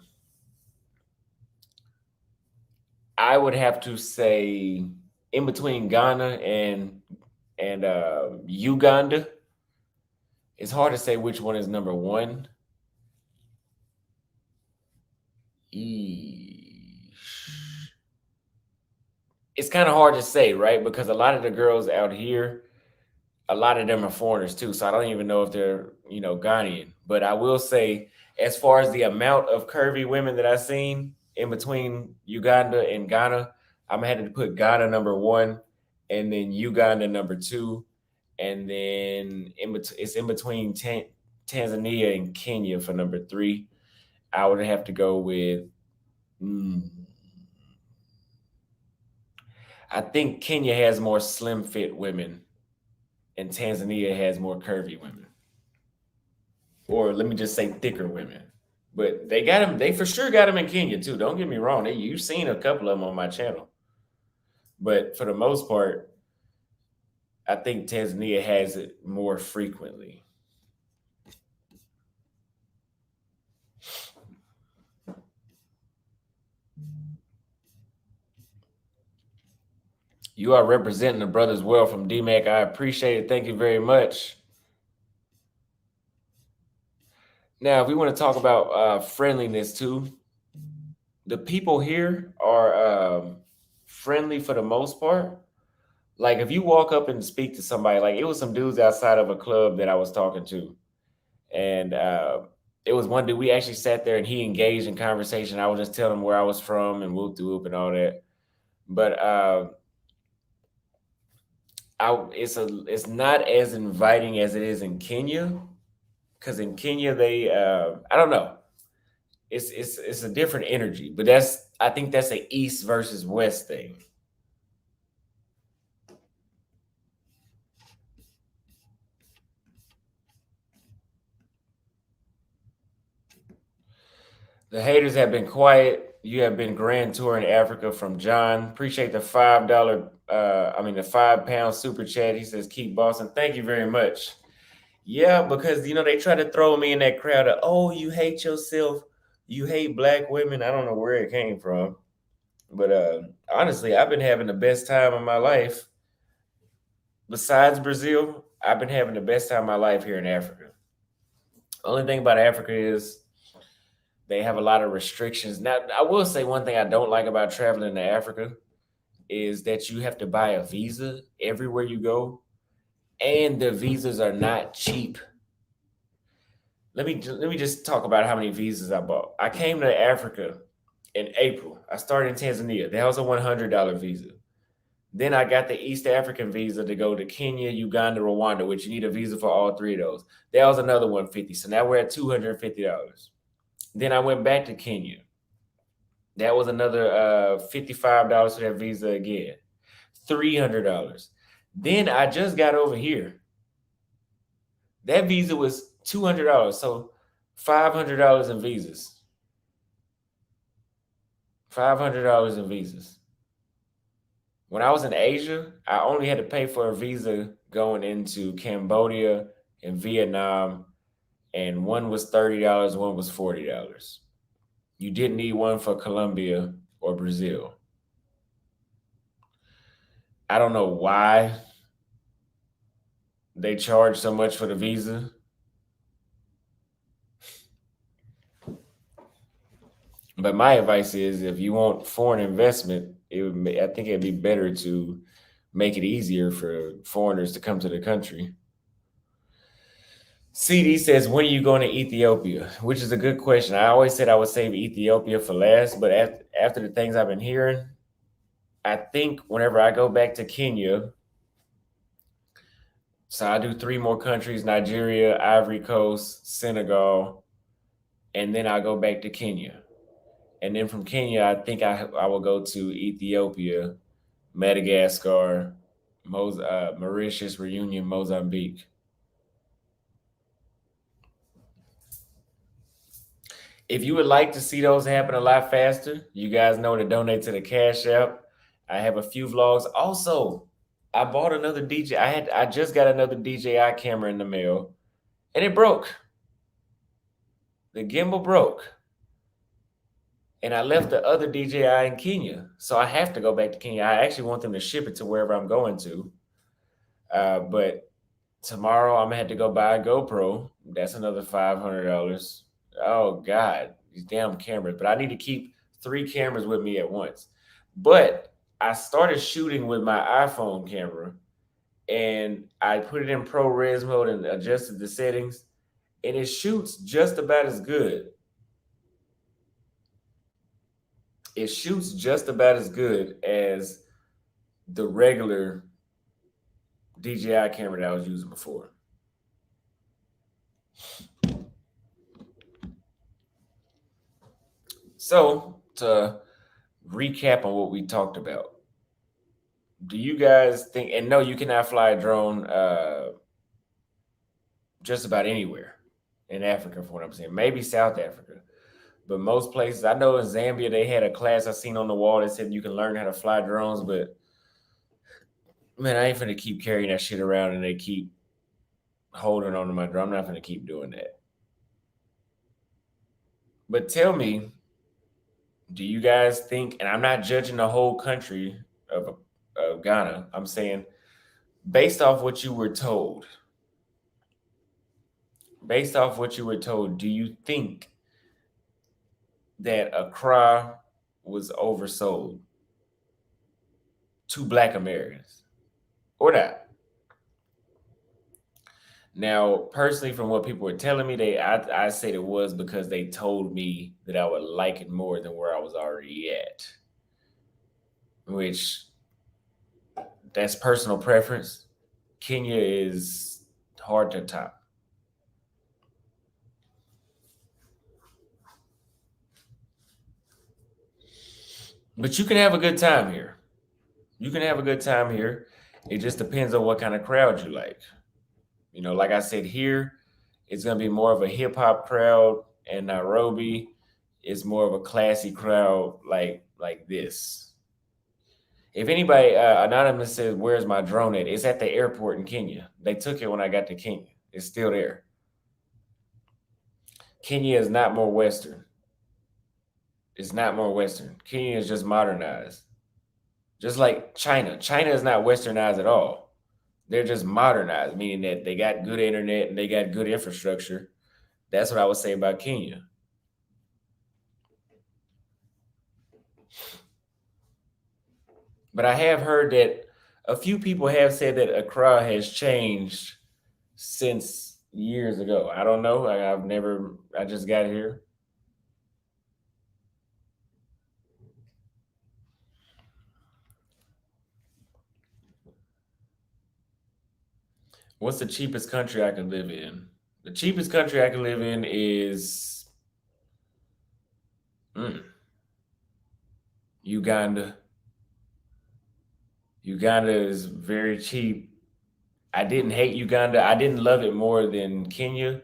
I would have to say in between Ghana and Uganda. It's hard to say which one is number one. It's kind of hard to say, right? Because a lot of the girls out here, a lot of them are foreigners too. So I don't even know if they're, Ghanaian. But I will say, as far as the amount of curvy women that I've seen in between Uganda and Ghana, I'm gonna have to put Ghana number one, and then Uganda number two, and then it's in between Tanzania and Kenya for number three. I would have to go with. mm, I think Kenya has more slim fit women, and Tanzania has more curvy women, or let me just say thicker women. But they got them. They for sure got them in Kenya too. Don't get me wrong. You've seen a couple of them on my channel, but for the most part, I think Tanzania has it more frequently. You are representing the brothers well from DMAC. I appreciate it. Thank you very much. Now, if we want to talk about friendliness too, the people here are friendly for the most part. Like if you walk up and speak to somebody, like it was some dudes outside of a club that I was talking to, and it was one dude. We actually sat there and he engaged in conversation. I was just telling him where I was from and whoop de whoop and all that. But it's not as inviting as it is in Kenya, because in Kenya they I don't know, it's a different energy. But I think that's a East versus West thing. The haters have been quiet. You have been grand touring Africa from John. Appreciate the $5. The £5 super chat. He says keep bossing. Thank you very much. Yeah, because they try to throw me in that crowd of, oh, you hate yourself, you hate black women. I don't know where it came from, but honestly, I've been having the best time of my life. Besides Brazil, I've been having the best time of my life here in Africa. Only thing about Africa is they have a lot of restrictions. Now, I will say one thing I don't like about traveling to Africa is that you have to buy a visa everywhere you go, and the visas are not cheap. Let me just talk about how many visas I bought. I came to Africa in April. I started in Tanzania. That was a $100 visa. Then I got the East African visa to go to Kenya, Uganda, Rwanda, which you need a visa for all three of those. That was another 150. So now we're at $250. Then I went back to Kenya. That was another $55 for that visa again. $300. Then I just got over here. That visa was $200. So $500 in visas. $500 in visas. When I was in Asia, I only had to pay for a visa going into Cambodia and Vietnam, and one was $30, one was $40. You didn't need one for Colombia or Brazil. I don't know why they charge so much for the visa. But my advice is, if you want foreign investment, I think it'd be better to make it easier for foreigners to come to the country. CD says, when are you going to Ethiopia? Which is a good question. I always said I would save Ethiopia for last, but after the things I've been hearing, I think whenever I go back to Kenya, so I do three more countries: Nigeria, Ivory Coast, Senegal, and then I go back to Kenya. And then from Kenya, I think I will go to Ethiopia, Madagascar, Mauritius, Reunion, Mozambique. If you would like to see those happen a lot faster, you guys know to donate to the Cash App. I have a few vlogs. Also, I bought another DJ. I just got another DJI camera in the mail, and it broke. The gimbal broke. And I left the other DJI in Kenya. So I have to go back to Kenya. I actually want them to ship it to wherever I'm going to. But tomorrow I'm gonna have to go buy a GoPro. That's another $500. Oh God, these damn cameras! But I need to keep 3 cameras with me at once. But I started shooting with my iPhone camera, and I put it in ProRes mode and adjusted the settings, and it shoots just about as good. It shoots just about as good as the regular DJI camera that I was using before. So to recap on what we talked about, do you guys think, and no, you cannot fly a drone just about anywhere in Africa, from what I'm saying, maybe South Africa, but most places, I know in Zambia, they had a class I seen on the wall that said you can learn how to fly drones, but man, I ain't finna keep carrying that shit around and they keep holding on to my drone. I'm not finna keep doing that. But tell me, do you guys think, and I'm not judging the whole country of Ghana. I'm saying, based off what you were told, do you think that Accra was oversold to Black Americans or not? Now, personally, from what people were telling me, I said it was because they told me that I would like it more than where I was already at, which that's personal preference. Kenya is hard to top. But you can have a good time here. You can have a good time here. It just depends on what kind of crowd you like. Like I said, here it's gonna be more of a hip hop crowd, and Nairobi is more of a classy crowd, like this. If anybody anonymous says, "Where's my drone at?" It's at the airport in Kenya. They took it when I got to Kenya. It's still there. Kenya is not more Western. It's not more Western. Kenya is just modernized. Just like China. China is not westernized at all. They're just modernized, meaning that they got good internet and they got good infrastructure. That's what I would say about Kenya. But I have heard that a few people have said that Accra has changed since years ago. I don't know. I just got here. What's the cheapest country I can live in? The cheapest country I can live in is mm, Uganda. Uganda is very cheap. I didn't hate Uganda. I didn't love it more than Kenya,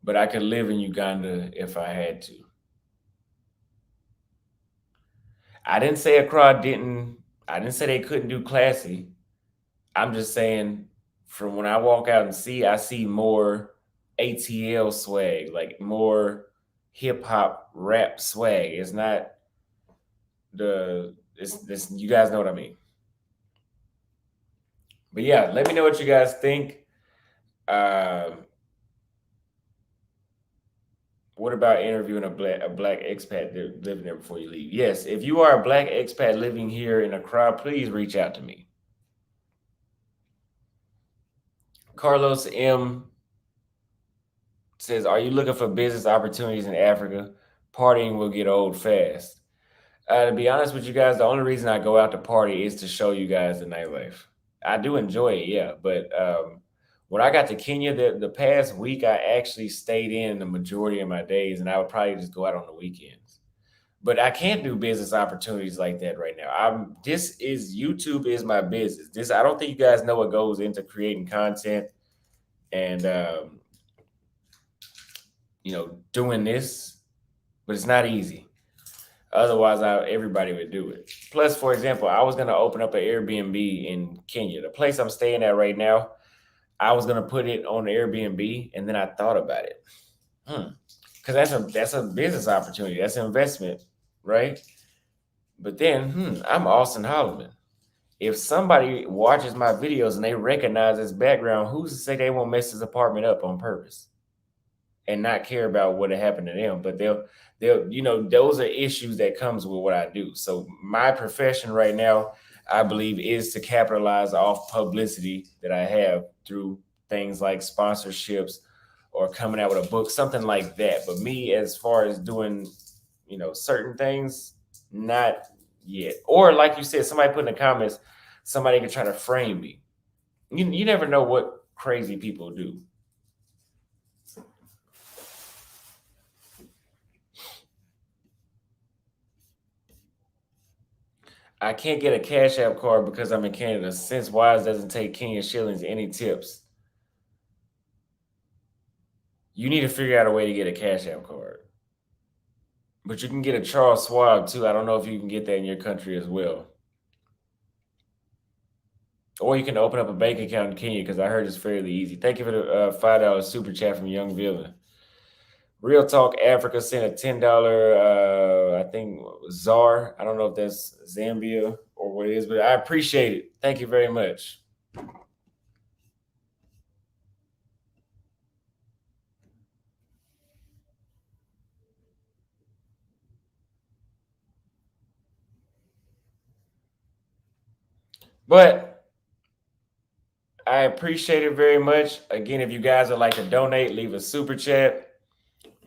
but I could live in Uganda if I had to. I didn't say Accra didn't. I didn't say they couldn't do classy. I'm just saying, from when I walk out and I see more ATL swag, like more hip hop rap swag. It's not it's this. You guys know what I mean. But yeah, let me know what you guys think. Um, what about interviewing a black expat living there before you leave? Yes, if you are a black expat living here in Accra, please reach out to me. Carlos M says, "Are you looking for business opportunities in Africa? Partying will get old fast." To be honest with you guys, the only reason I go out to party is to show you guys the nightlife. I do enjoy it, yeah. But when I got to Kenya the past week, I actually stayed in the majority of my days, and I would probably just go out on the weekends. But I can't do business opportunities like that right now. This is YouTube is my business. This I don't think you guys know what goes into creating content and doing this, but it's not easy. Otherwise, everybody would do it. Plus, for example, I was going to open up an Airbnb in Kenya. The place I'm staying at right now, I was going to put it on Airbnb, and then I thought about it. Because that's a business opportunity. That's an investment, right? But then, I'm Austin Holloman. If somebody watches my videos and they recognize this background, who's to say they won't mess this apartment up on purpose and not care about what happened to them? But they'll those are issues that comes with what I do. So my profession right now, I believe, is to capitalize off publicity that I have through things like sponsorships or coming out with a book, something like that. But me, as far as doing certain things, not yet. Or like you said, somebody put in the comments, somebody could try to frame me. You never know what crazy people do. I can't get a Cash App card because I'm in Canada. Since Wise doesn't take Kenyan shillings, any tips? You need to figure out a way to get a Cash App card. But you can get a Charles Schwab too. I don't know if you can get that in your country as well. Or you can open up a bank account in Kenya because I heard it's fairly easy. Thank you for the $5 super chat from Young Villain. Real Talk Africa sent a $10, I think, ZAR. I don't know if that's Zambia or what it is, but I appreciate it. Thank you very much. But I appreciate it very much. Again, if you guys would like to donate, leave a super chat.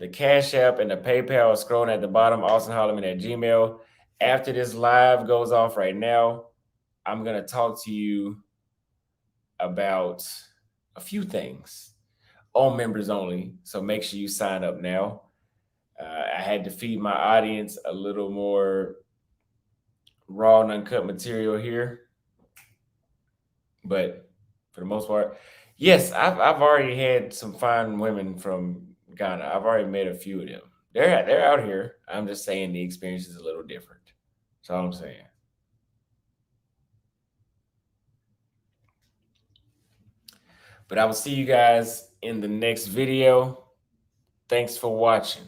The Cash App and the PayPal is scrolling at the bottom, austinholloman@gmail. After this live goes off right now, I'm going to talk to you about a few things, all members only. So make sure you sign up now. I had to feed my audience a little more raw and uncut material here, but for the most part, yes, I've already had some fine women from Ghana. I've already met a few of them. They're out here. I'm just saying the experience is a little different. That's all I'm saying. But I will see you guys in the next video. Thanks for watching.